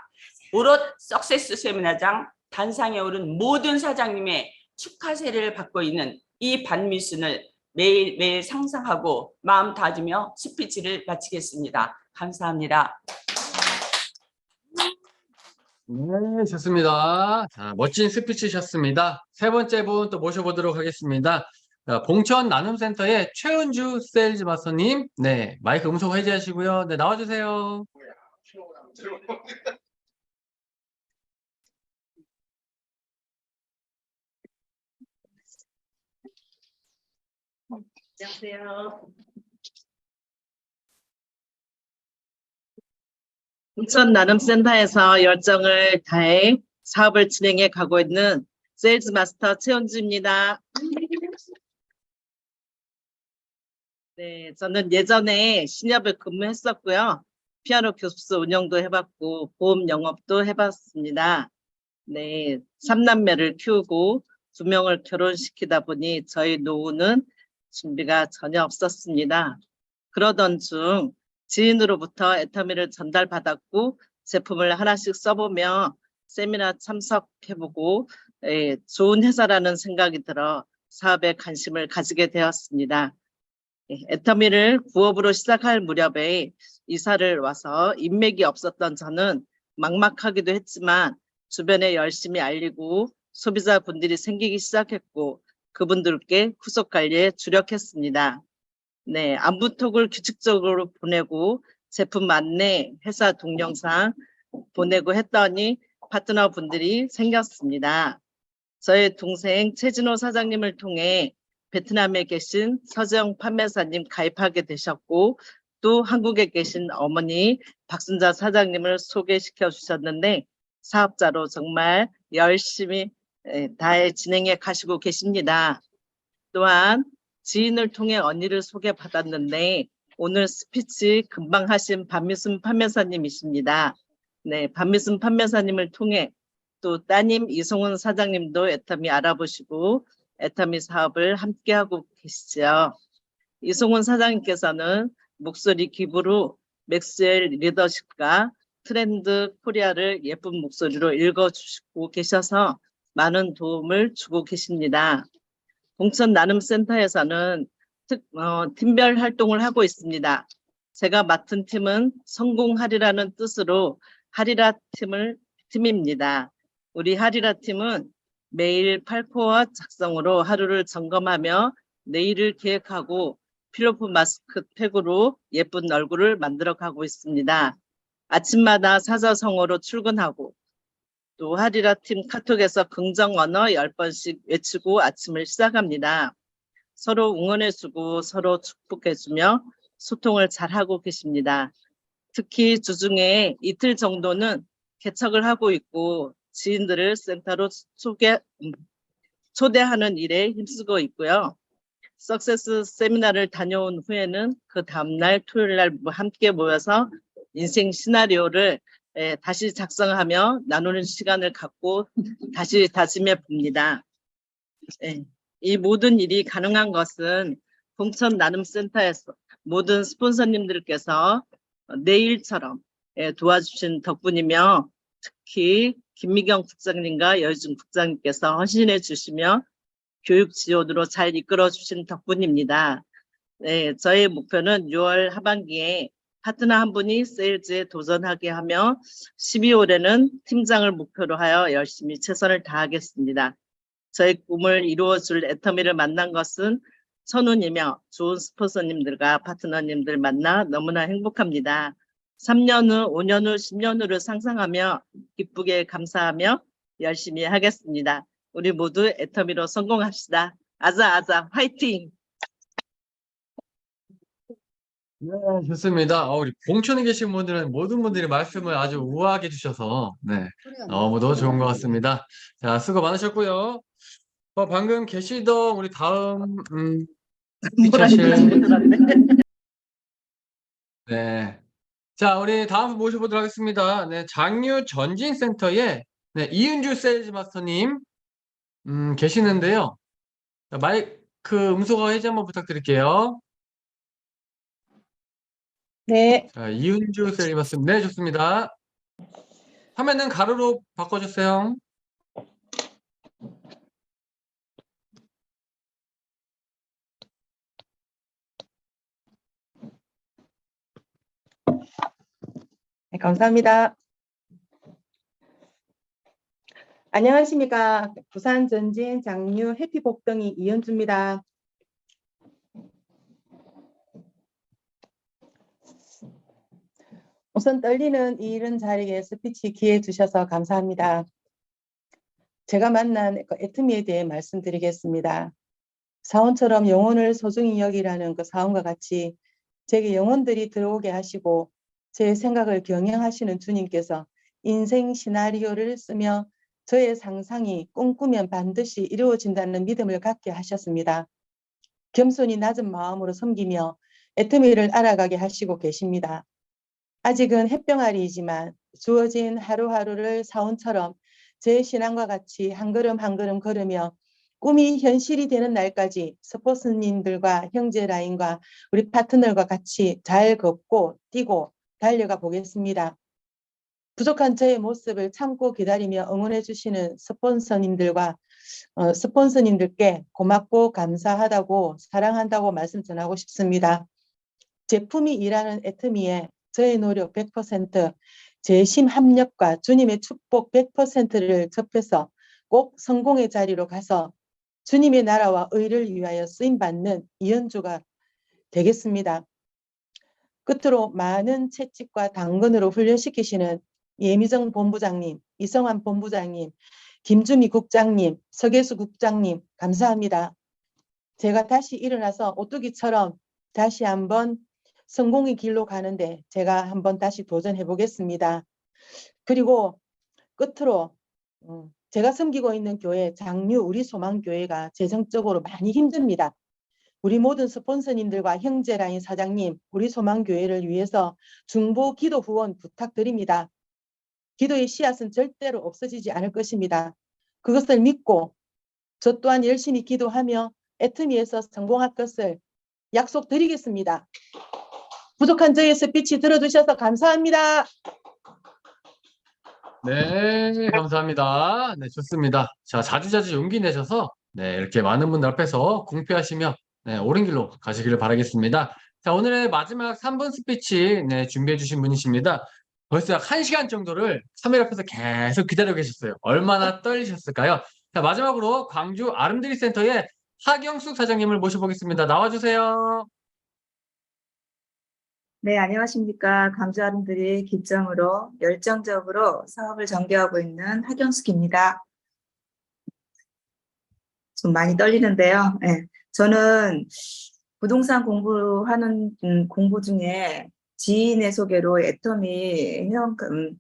오롯 석세스 세미나장 단상에 오른 모든 사장님의 축하세를 받고 있는 이 반미순을 매일매일 상상하고 마음 다지며 스피치를 마치겠습니다. 감사합니다. 네, 좋습니다. 자, 멋진 스피치셨습니다. 세 번째 분 또 모셔보도록 하겠습니다. 자, 봉천 나눔센터의 최은주 세일즈 마스터님, 네, 마이크 음성 해제하시고요. 네, 나와주세요. 안녕하세요. 봉천 나눔센터에서 열정을 다해 사업을 진행해 가고 있는 세일즈 마스터 최은주입니다. 네, 저는 예전에 신협에 근무했었고요. 피아노 교습소 운영도 해봤고 보험 영업도 해봤습니다. 네, 3남매를 키우고 2명을 결혼시키다 보니 저희 노후는 준비가 전혀 없었습니다. 그러던 중 지인으로부터 애터미를 전달받았고 제품을 하나씩 써보며 세미나 참석해보고 좋은 회사라는 생각이 들어 사업에 관심을 가지게 되었습니다. 애터미를 부업으로 시작할 무렵에 이사를 와서 인맥이 없었던 저는 막막하기도 했지만 주변에 열심히 알리고 소비자분들이 생기기 시작했고 그분들께 후속 관리에 주력했습니다. 네, 안부톡을 규칙적으로 보내고 제품 안내, 회사 동영상 보내고 했더니 파트너 분들이 생겼습니다. 저의 동생 최진호 사장님을 통해 베트남에 계신 서재영 판매사님 가입하게 되셨고 또 한국에 계신 어머니 박순자 사장님을 소개시켜 주셨는데 사업자로 정말 열심히 다해 진행해 가시고 계십니다. 또한 지인을 통해 언니를 소개받았는데 오늘 스피치 금방 하신 반미순 판매사님이십니다. 네, 반미순 판매사님을 통해 또 따님 이송은 사장님도 애터미 알아보시고 애터미 사업을 함께하고 계시죠. 이송은 사장님께서는 목소리 기부로 맥스웰 리더십과 트렌드 코리아를 예쁜 목소리로 읽어주시고 계셔서 많은 도움을 주고 계십니다. 봉천 나눔센터에서는 팀별 활동을 하고 있습니다. 제가 맡은 팀은 성공하리라는 뜻으로 하리라 팀입니다. 우리 하리라 팀은 매일 8코어 작성으로 하루를 점검하며 내일을 계획하고 필로프 마스크팩으로 예쁜 얼굴을 만들어 가고 있습니다. 아침마다 사자성어로 출근하고 또 하리라 팀 카톡에서 긍정 언어 10번씩 외치고 아침을 시작합니다. 서로 응원해주고 서로 축복해주며 소통을 잘하고 계십니다. 특히 주중에 이틀 정도는 개척을 하고 있고 지인들을 센터로 초대하는 일에 힘쓰고 있고요. 석세스 세미나를 다녀온 후에는 그 다음날 토요일날 함께 모여서 인생 시나리오를 다시 작성하며 나누는 시간을 갖고 다시 다짐해 봅니다. 이 모든 일이 가능한 것은 봉천 나눔센터에서 모든 스폰서님들께서 내일처럼 도와주신 덕분이며 특히 김미경 국장님과 여유준 국장님께서 헌신해 주시며 교육 지원으로 잘 이끌어 주신 덕분입니다. 네, 저의 목표는 6월 하반기에 파트너 한 분이 세일즈에 도전하게 하며 12월에는 팀장을 목표로 하여 열심히 최선을 다하겠습니다. 저의 꿈을 이루어줄 애터미를 만난 것은 천운이며 좋은 스폰서님들과 파트너님들 만나 너무나 행복합니다. 3년 후, 5년 후, 10년 후를 상상하며 기쁘게 감사하며 열심히 하겠습니다. 우리 모두 애터미로 성공합시다. 아자 화이팅! 네, 좋습니다. 우리 봉천에 계신 분들은 모든 분들이 말씀을 아주 우아하게 해주셔서 네, 너무도 좋은 것 같습니다. 자, 수고 많으셨고요. 방금 계시던 우리 다음 스피치 네. 자, 우리 다음 분 모셔보도록 하겠습니다. 네, 장유 전진센터의 네, 이은주 세일즈 마스터님 계시는데요. 자, 마이크 음소거 해제 한번 부탁드릴게요. 네. 자, 이은주 세일즈 마스터님, 네, 좋습니다. 화면은 가로로 바꿔주세요. 네, 감사합니다. 안녕하십니까. 부산 전진 장류 해피복덩이 이현주입니다. 우선 떨리는 이 이런 자리에 스피치 기회 주셔서 감사합니다. 제가 만난 그 애터미에 대해 말씀드리겠습니다. 사원처럼 영혼을 소중히 여기라는 그 사원과 같이 제게 영혼들이 들어오게 하시고 제 생각을 경영하시는 주님께서 인생 시나리오를 쓰며 저의 상상이 꿈꾸면 반드시 이루어진다는 믿음을 갖게 하셨습니다. 겸손히 낮은 마음으로 섬기며 애터미를 알아가게 하시고 계십니다. 아직은 햇병아리이지만 주어진 하루하루를 사원처럼 제 신앙과 같이 한 걸음 한 걸음 걸으며 꿈이 현실이 되는 날까지 스포츠님들과 형제 라인과 우리 파트너과 같이 잘 걷고 뛰고 달려가 보겠습니다. 부족한 저의 모습을 참고 기다리며 응원해 주시는 스폰서님들께 고맙고 감사하다고 사랑한다고 말씀 전하고 싶습니다. 제품이 일하는 애터미에 저의 노력 100%, 제 심 합력과 주님의 축복 100%를 접해서 꼭 성공의 자리로 가서 주님의 나라와 의를 위하여 쓰임받는 이현주가 되겠습니다. 끝으로 많은 채찍과 당근으로 훈련시키시는 예미정 본부장님, 이성환 본부장님, 김주미 국장님, 서계수 국장님 감사합니다. 제가 다시 일어나서 오뚜기처럼 다시 한번 성공의 길로 가는데 제가 한번 다시 도전해 보겠습니다. 그리고 끝으로 제가 섬기고 있는 교회 장류 우리 소망교회가 재정적으로 많이 힘듭니다. 우리 모든 스폰서님들과 형제라인 사장님, 우리 소망교회를 위해서 중보 기도 후원 부탁드립니다. 기도의 씨앗은 절대로 없어지지 않을 것입니다. 그것을 믿고 저 또한 열심히 기도하며 애터미에서 성공할 것을 약속드리겠습니다. 부족한 저의 스피치 들어주셔서 감사합니다. 네, 감사합니다. 네, 좋습니다. 자, 자주자주 용기 내셔서 네, 이렇게 많은 분들 앞에서 공표하시며 네, 옳은 길로 가시기를 바라겠습니다. 자, 오늘의 마지막 3분 스피치 네, 준비해 주신 분이십니다. 벌써 약 1시간 정도를 카메라 앞에서 계속 기다리고 계셨어요. 얼마나 떨리셨을까요? 자, 마지막으로 광주 아름드리 센터의 하경숙 사장님을 모셔보겠습니다. 나와주세요. 네, 안녕하십니까. 광주 아름드리 기점으로 열정적으로 사업을 전개하고 있는 하경숙입니다. 좀 많이 떨리는데요. 네, 저는 부동산 공부하는 공부 중에 지인의 소개로 애터미 회원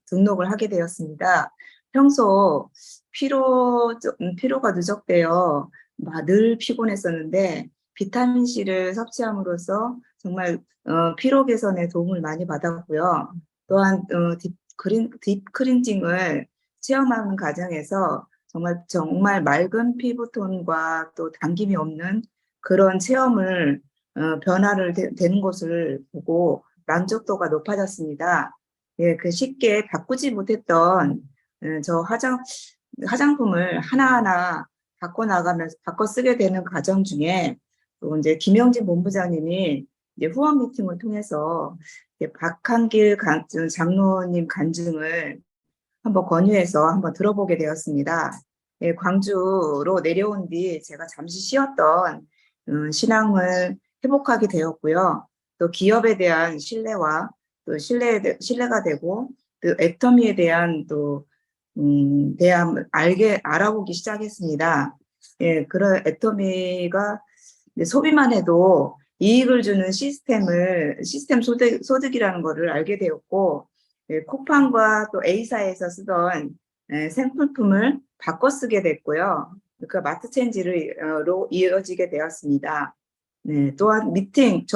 등록을 하게 되었습니다. 평소 피로가 누적되어 늘 피곤했었는데 비타민C를 섭취함으로써 정말 피로 개선에 도움을 많이 받았고요. 또한 딥크린징을 체험하는 과정에서 정말 맑은 피부톤과 또 당김이 없는 그런 체험을 변화를 되는 것을 보고 만족도가 높아졌습니다. 예, 그 쉽게 바꾸지 못했던 저 화장품을 하나하나 바꿔 쓰게 되는 과정 중에 또 이제 김영진 본부장님이 이제 후원 미팅을 통해서 박한길 장로님 간증을 한번 권유해서 한번 들어보게 되었습니다. 예, 광주로 내려온 뒤 제가 잠시 쉬었던 신앙을 회복하게 되었고요. 또 기업에 대한 신뢰와 또 신뢰가 되고 또 애터미에 대한 또 알아보기 시작했습니다. 예, 그런 애터미가 소비만 해도 이익을 주는 시스템 소득이라는 것을 알게 되었고, 예, 쿠팡과 또 A사에서 쓰던 생필품을 바꿔 쓰게 됐고요. 그 마트체인지로 이어지게 되었습니다. 네, 또한 미팅,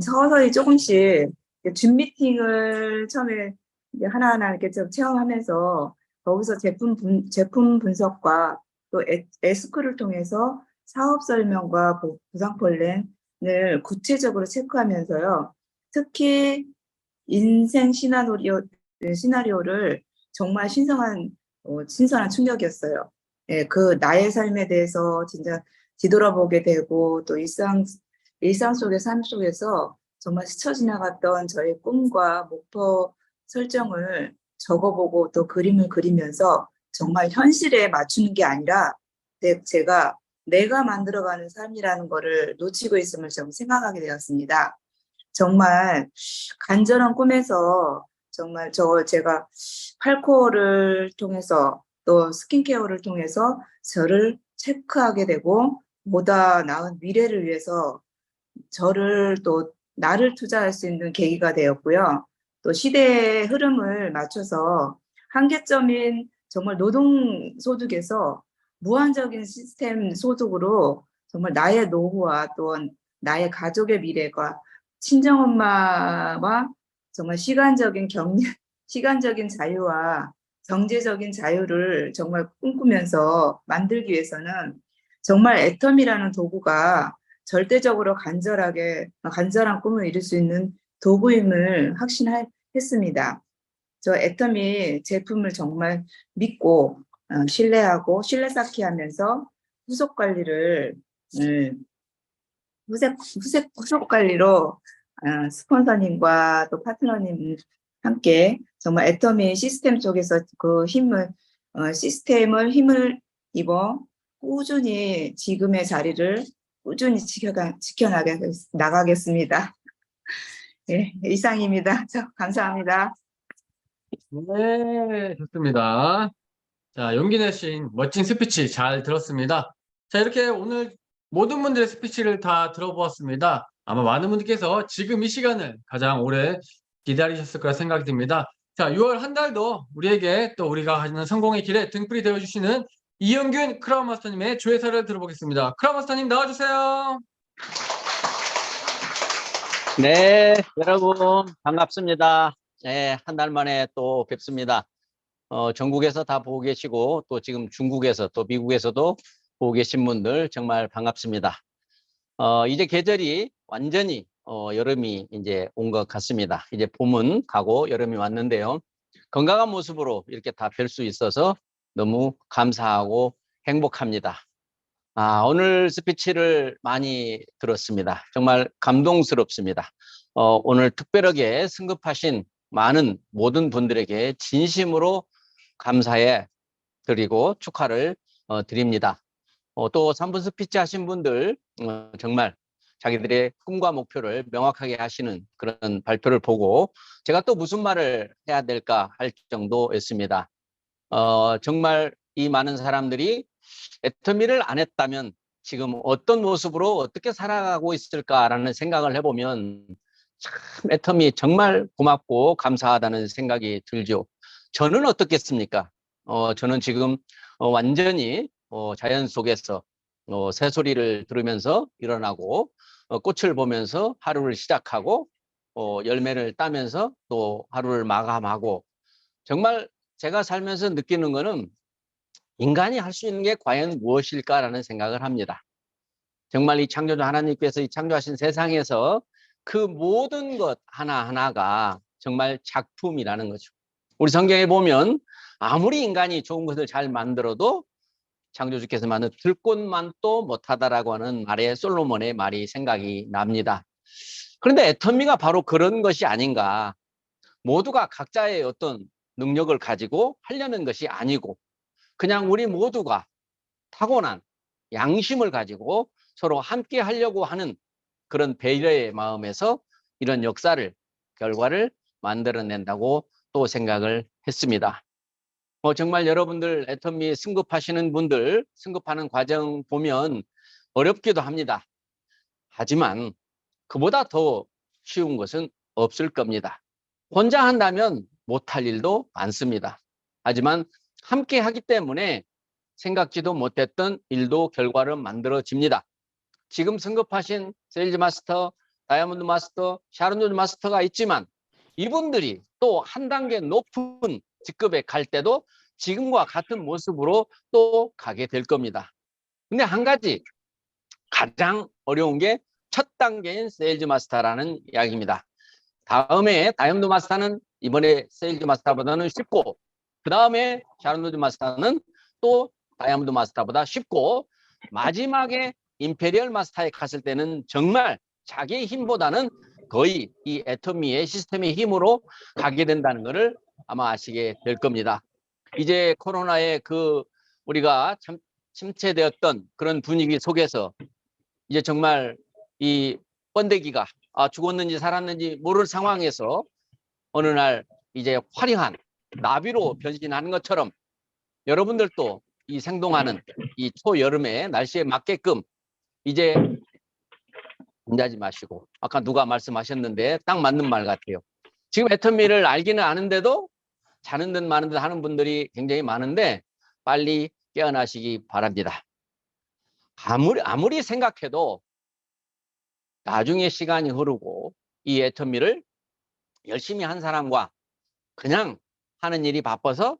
서서히 조금씩 줌 미팅을 처음에 이제 하나하나 이렇게 좀 체험하면서 거기서 제품 분석과 또 에스크를 통해서 사업 설명과 보상 플랜을 구체적으로 체크하면서요. 특히 인생 시나리오 시나리오를 정말 신선한 충격이었어요. 예, 그 나의 삶에 대해서 진짜 뒤돌아보게 되고 또 일상 속의 삶 속에서 정말 스쳐 지나갔던 저의 꿈과 목표 설정을 적어보고 또 그림을 그리면서 정말 현실에 맞추는 게 아니라 제가 내가 만들어가는 삶이라는 거를 놓치고 있음을 좀 생각하게 되었습니다. 정말 간절한 꿈에서 정말 제가 팔코어를 통해서 또 스킨케어를 통해서 저를 체크하게 되고 보다 나은 미래를 위해서 저를 또 나를 투자할 수 있는 계기가 되었고요. 또 시대의 흐름을 맞춰서 한계점인 정말 노동소득에서 무한적인 시스템 소득으로 정말 나의 노후와 또 나의 가족의 미래가 친정엄마와 정말 시간적인 자유와 경제적인 자유를 정말 꿈꾸면서 만들기 위해서는 정말 애텀이라는 도구가 절대적으로 간절한 꿈을 이룰 수 있는 도구임을 확신했습니다. 저 애텀이 제품을 정말 믿고 신뢰하고 신뢰 쌓기 하면서 후속 관리로 스폰서님과 또 파트너님 함께 정말 애터미 시스템 쪽에서 그 시스템을 힘을 입어 꾸준히 지금의 자리를 꾸준히 지켜나가겠습니다. 네, 이상입니다. 감사합니다. 네, 좋습니다. 자, 용기 내신 멋진 스피치 잘 들었습니다. 자, 이렇게 오늘 모든 분들의 스피치를 다 들어보았습니다. 아마 많은 분들께서 지금 이 시간을 가장 오래 기다리셨을 거라 생각이 듭니다. 자, 6월 한 달도 우리에게 또 우리가 가지는 성공의 길에 등불이 되어주시는 이영균 크라운 마스터님의 조회사를 들어보겠습니다. 크라운 마스터님 나와주세요. 네, 여러분 반갑습니다. 네, 한 달 만에 또 뵙습니다. 전국에서 다 보고 계시고 또 지금 중국에서 또 미국에서도 보고 계신 분들 정말 반갑습니다. 이제 계절이 완전히 여름이 이제 온 것 같습니다. 이제 봄은 가고 여름이 왔는데요. 건강한 모습으로 이렇게 다 뵐 수 있어서 너무 감사하고 행복합니다. 오늘 스피치를 많이 들었습니다. 정말 감동스럽습니다. 오늘 특별하게 승급하신 모든 분들에게 진심으로 감사해 드리고 축하를 드립니다. 또 3분 스피치 하신 분들 정말 자기들의 꿈과 목표를 명확하게 하시는 그런 발표를 보고 제가 또 무슨 말을 해야 될까 할 정도였습니다. 정말 이 많은 사람들이 애터미를 안 했다면 지금 어떤 모습으로 어떻게 살아가고 있을까라는 생각을 해보면 참 애터미 정말 고맙고 감사하다는 생각이 들죠. 저는 어떻겠습니까? 저는 지금 완전히 자연 속에서 새소리를 들으면서 일어나고 꽃을 보면서 하루를 시작하고 열매를 따면서 또 하루를 마감하고 정말 제가 살면서 느끼는 거는 인간이 할 수 있는 게 과연 무엇일까라는 생각을 합니다. 정말 이 창조주 하나님께서 이 창조하신 세상에서 그 모든 것 하나하나가 정말 작품이라는 거죠. 우리 성경에 보면 아무리 인간이 좋은 것을 잘 만들어도 창조주께서 만든 들꽃만도 못하다라고 하는 말에 솔로몬의 말이 생각이 납니다. 그런데 애터미가 바로 그런 것이 아닌가. 모두가 각자의 어떤 능력을 가지고 하려는 것이 아니고 그냥 우리 모두가 타고난 양심을 가지고 서로 함께 하려고 하는 그런 배려의 마음에서 이런 결과를 만들어낸다고 또 생각을 했습니다. 정말 여러분들 애터미 승급하시는 분들 승급하는 과정 보면 어렵기도 합니다. 하지만 그보다 더 쉬운 것은 없을 겁니다. 혼자 한다면 못할 일도 많습니다. 하지만 함께 하기 때문에 생각지도 못했던 일도 결과를 만들어집니다. 지금 승급하신 세일즈 마스터, 다이아몬드 마스터, 샤론 존 마스터가 있지만 이분들이 또 한 단계 높은 직급에 갈 때도 지금과 같은 모습으로 또 가게 될 겁니다. 근데 한 가지 가장 어려운 게 첫 단계인 세일즈 마스터라는 이야기입니다. 다음에 다이아몬드 마스터는 이번에 세일즈 마스터보다는 쉽고, 그 다음에 샤론로즈 마스터는 또 다이아몬드 마스터보다 쉽고, 마지막에 임페리얼 마스터에 갔을 때는 정말 자기의 힘보다는 거의 이 애터미의 시스템의 힘으로 가게 된다는 것을 아마 아시게 될 겁니다. 이제 코로나에 우리가 참 침체되었던 그런 분위기 속에서 이제 정말 이 번데기가 죽었는지 살았는지 모를 상황에서 어느 날 이제 화려한 나비로 변신하는 것처럼 여러분들도 이 생동하는 이 초여름의 날씨에 맞게끔 이제 혼자지 마시고, 아까 누가 말씀하셨는데 딱 맞는 말 같아요. 지금 애터미를 알기는 아는데도 자는 듯 마는 듯 하는 분들이 굉장히 많은데 빨리 깨어나시기 바랍니다. 아무리 생각해도 나중에 시간이 흐르고 이 애터미를 열심히 한 사람과 그냥 하는 일이 바빠서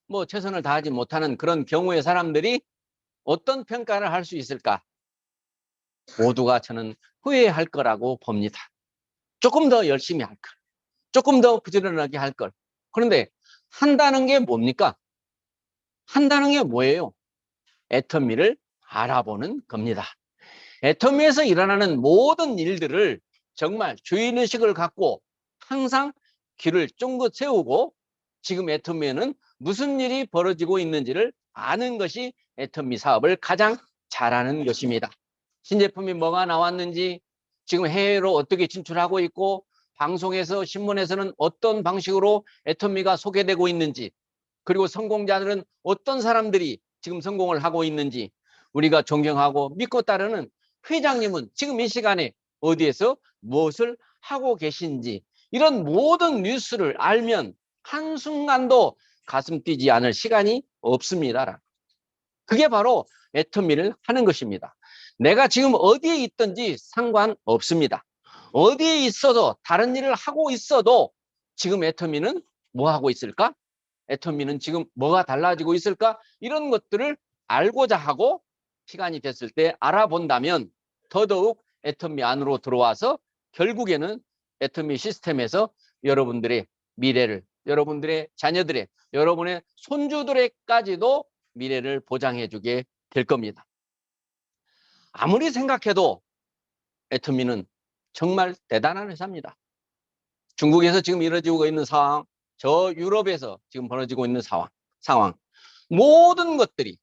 뭐 최선을 다하지 못하는 그런 경우의 사람들이 어떤 평가를 할 수 있을까? 모두가 저는 후회할 거라고 봅니다. 조금 더 열심히 할 걸, 조금 더 부지런하게 할 걸. 그런데 한다는 게 뭡니까? 한다는 게 뭐예요? 애터미를 알아보는 겁니다. 애터미에서 일어나는 모든 일들을 정말 주인의식을 갖고 항상 귀를 쫑긋 세우고 지금 애터미에는 무슨 일이 벌어지고 있는지를 아는 것이 애터미 사업을 가장 잘하는 것입니다. 신제품이 뭐가 나왔는지, 지금 해외로 어떻게 진출하고 있고, 방송에서 신문에서는 어떤 방식으로 애터미가 소개되고 있는지, 그리고 성공자들은 어떤 사람들이 지금 성공을 하고 있는지, 우리가 존경하고 믿고 따르는 회장님은 지금 이 시간에 어디에서 무엇을 하고 계신지, 이런 모든 뉴스를 알면 한순간도 가슴 뛰지 않을 시간이 없습니다. 그게 바로 애터미를 하는 것입니다. 내가 지금 어디에 있든지 상관없습니다. 어디에 있어도, 다른 일을 하고 있어도 지금 애터미는 뭐 하고 있을까? 애터미는 지금 뭐가 달라지고 있을까? 이런 것들을 알고자 하고 시간이 됐을 때 알아본다면 더더욱 애터미 안으로 들어와서 결국에는 애터미 시스템에서 여러분들의 미래를, 여러분들의 자녀들의, 여러분의 손주들에까지도 미래를 보장해 주게 될 겁니다. 아무리 생각해도 애터미는 정말 대단한 회사입니다. 중국에서 지금 이루어지고 있는 상황, 저 유럽에서 지금 벌어지고 있는 상황, 모든 것들이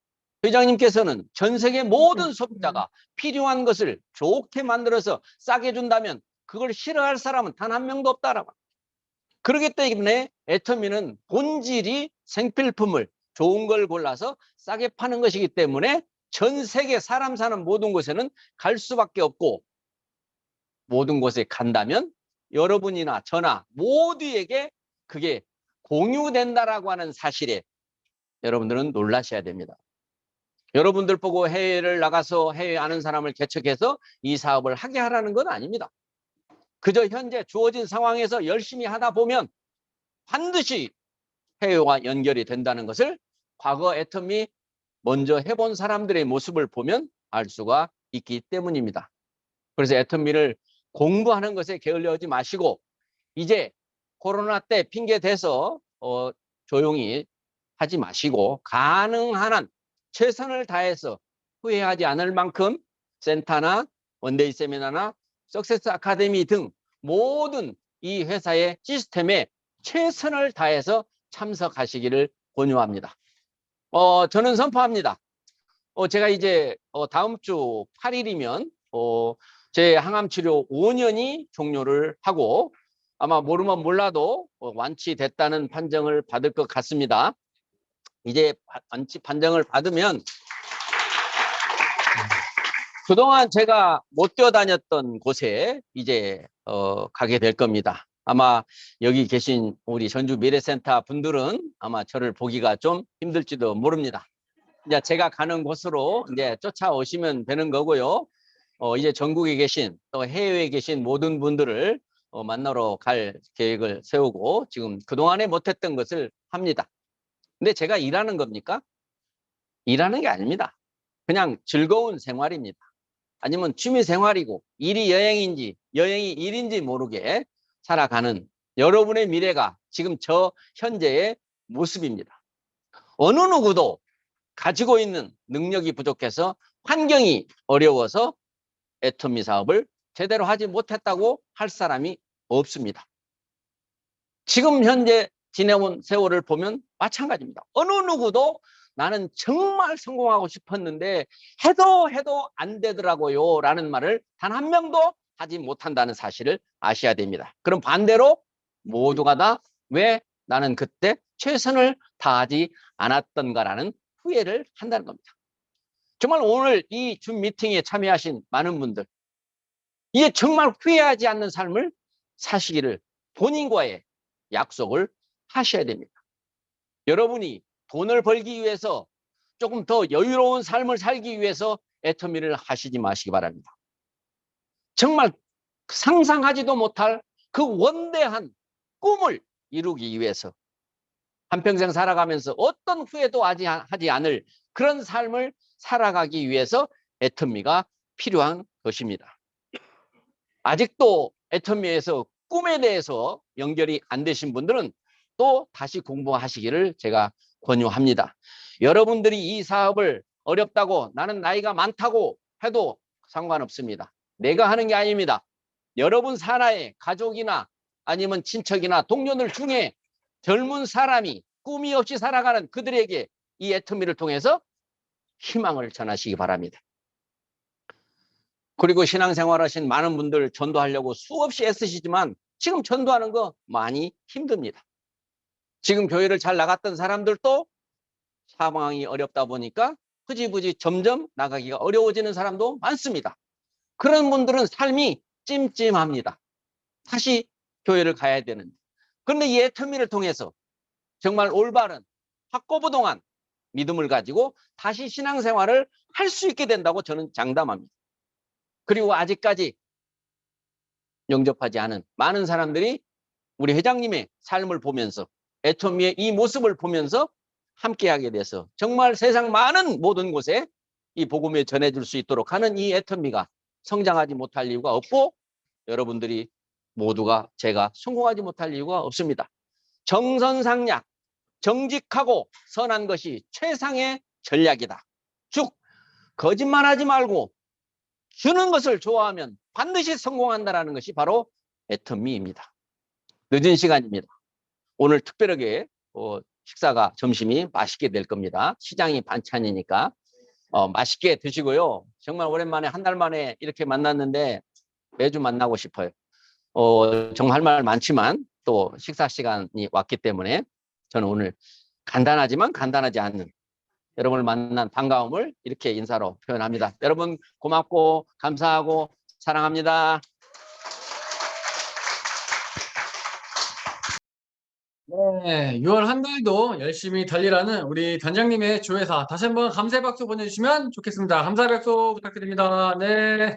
회장님께서는 전 세계 모든 소비자가 필요한 것을 좋게 만들어서 싸게 준다면 그걸 싫어할 사람은 단 한 명도 없다라고. 그렇기 때문에 애터미는 본질이 생필품을 좋은 걸 골라서 싸게 파는 것이기 때문에 전 세계 사람 사는 모든 곳에는 갈 수밖에 없고, 모든 곳에 간다면 여러분이나 저나 모두에게 그게 공유된다라고 하는 사실에 여러분들은 놀라셔야 됩니다. 여러분들 보고 해외를 나가서 해외 아는 사람을 개척해서 이 사업을 하게 하라는 건 아닙니다. 그저 현재 주어진 상황에서 열심히 하다 보면 반드시 해외와 연결이 된다는 것을 과거 애터미 먼저 해본 사람들의 모습을 보면 알 수가 있기 때문입니다. 그래서 애터미를 공부하는 것에 게을리하지 마시고, 이제 코로나 때 핑계 대서 조용히 하지 마시고 가능한 한 최선을 다해서 후회하지 않을 만큼 센터나 원데이 세미나나 석세스 아카데미 등 모든 이 회사의 시스템에 최선을 다해서 참석하시기를 권유합니다. 저는 선포합니다. 제가 이제 다음 주 8일이면 제 항암 치료 5년이 종료를 하고 아마 모르면 몰라도 완치됐다는 판정을 받을 것 같습니다. 이제 완치 판정을 받으면 그동안 제가 못 뛰어다녔던 곳에 이제 가게 될 겁니다. 아마 여기 계신 우리 전주 미래센터 분들은 아마 저를 보기가 좀 힘들지도 모릅니다. 이제 제가 가는 곳으로 이제 쫓아오시면 되는 거고요. 이제 전국에 계신 또 해외에 계신 모든 분들을 만나러 갈 계획을 세우고 지금 그동안에 못했던 것을 합니다. 근데 제가 일하는 겁니까? 일하는 게 아닙니다. 그냥 즐거운 생활입니다. 아니면 취미 생활이고 일이 여행인지 여행이 일인지 모르게 살아가는 여러분의 미래가 지금 저 현재의 모습입니다. 어느 누구도 가지고 있는 능력이 부족해서 환경이 어려워서 애터미 사업을 제대로 하지 못했다고 할 사람이 없습니다. 지금 현재 지내온 세월을 보면 마찬가지입니다. 어느 누구도 나는 정말 성공하고 싶었는데 해도 안 되더라고요 라는 말을 단 한 명도 하지 못한다는 사실을 아셔야 됩니다. 그럼 반대로 모두가 다 왜 나는 그때 최선을 다하지 않았던가라는 후회를 한다는 겁니다. 정말 오늘 이 줌 미팅에 참여하신 많은 분들, 이게 정말 후회하지 않는 삶을 사시기를 본인과의 약속을 하셔야 됩니다. 여러분이 돈을 벌기 위해서 조금 더 여유로운 삶을 살기 위해서 애터미를 하시지 마시기 바랍니다. 정말 상상하지도 못할 그 원대한 꿈을 이루기 위해서 한평생 살아가면서 어떤 후회도 하지 않을 그런 삶을 살아가기 위해서 애터미가 필요한 것입니다. 아직도 애터미에서 꿈에 대해서 연결이 안 되신 분들은 또 다시 공부하시기를 제가 권유합니다. 여러분들이 이 사업을 어렵다고 나는 나이가 많다고 해도 상관없습니다. 내가 하는 게 아닙니다. 여러분 산하의 가족이나 아니면 친척이나 동료들 중에 젊은 사람이 꿈이 없이 살아가는 그들에게 이 애터미를 통해서 희망을 전하시기 바랍니다. 그리고 신앙생활 하신 많은 분들 전도하려고 수없이 애쓰시지만 지금 전도하는 거 많이 힘듭니다. 지금 교회를 잘 나갔던 사람들도 상황이 어렵다 보니까 흐지부지 점점 나가기가 어려워지는 사람도 많습니다. 그런 분들은 삶이 찜찜합니다. 다시 교회를 가야 되는데. 그런데 이 애터미를 통해서 정말 올바른 확고부동한 믿음을 가지고 다시 신앙생활을 할 수 있게 된다고 저는 장담합니다. 그리고 아직까지 영접하지 않은 많은 사람들이 우리 회장님의 삶을 보면서 애터미의 이 모습을 보면서 함께하게 돼서 정말 세상 많은 모든 곳에 이 복음을 전해줄 수 있도록 하는 이 애터미가 성장하지 못할 이유가 없고 여러분들이 모두가 제가 성공하지 못할 이유가 없습니다. 정선상약, 정직하고 선한 것이 최상의 전략이다. 즉 거짓말하지 말고 주는 것을 좋아하면 반드시 성공한다라는 것이 바로 애터미입니다. 늦은 시간입니다. 오늘 특별하게 식사가 점심이 맛있게 될 겁니다. 시장이 반찬이니까 맛있게 드시고요. 정말 오랜만에 한 달 만에 이렇게 만났는데 매주 만나고 싶어요. 정말 할 말 많지만 또 식사 시간이 왔기 때문에 저는 오늘 간단하지만 간단하지 않는 여러분을 만난 반가움을 이렇게 인사로 표현합니다. 여러분 고맙고 감사하고 사랑합니다. 네, 6월 한 달도 열심히 달리라는 우리 단장님의 조회사 다시 한번 감사의 박수 보내주시면 좋겠습니다. 감사의 박수 부탁드립니다. 네.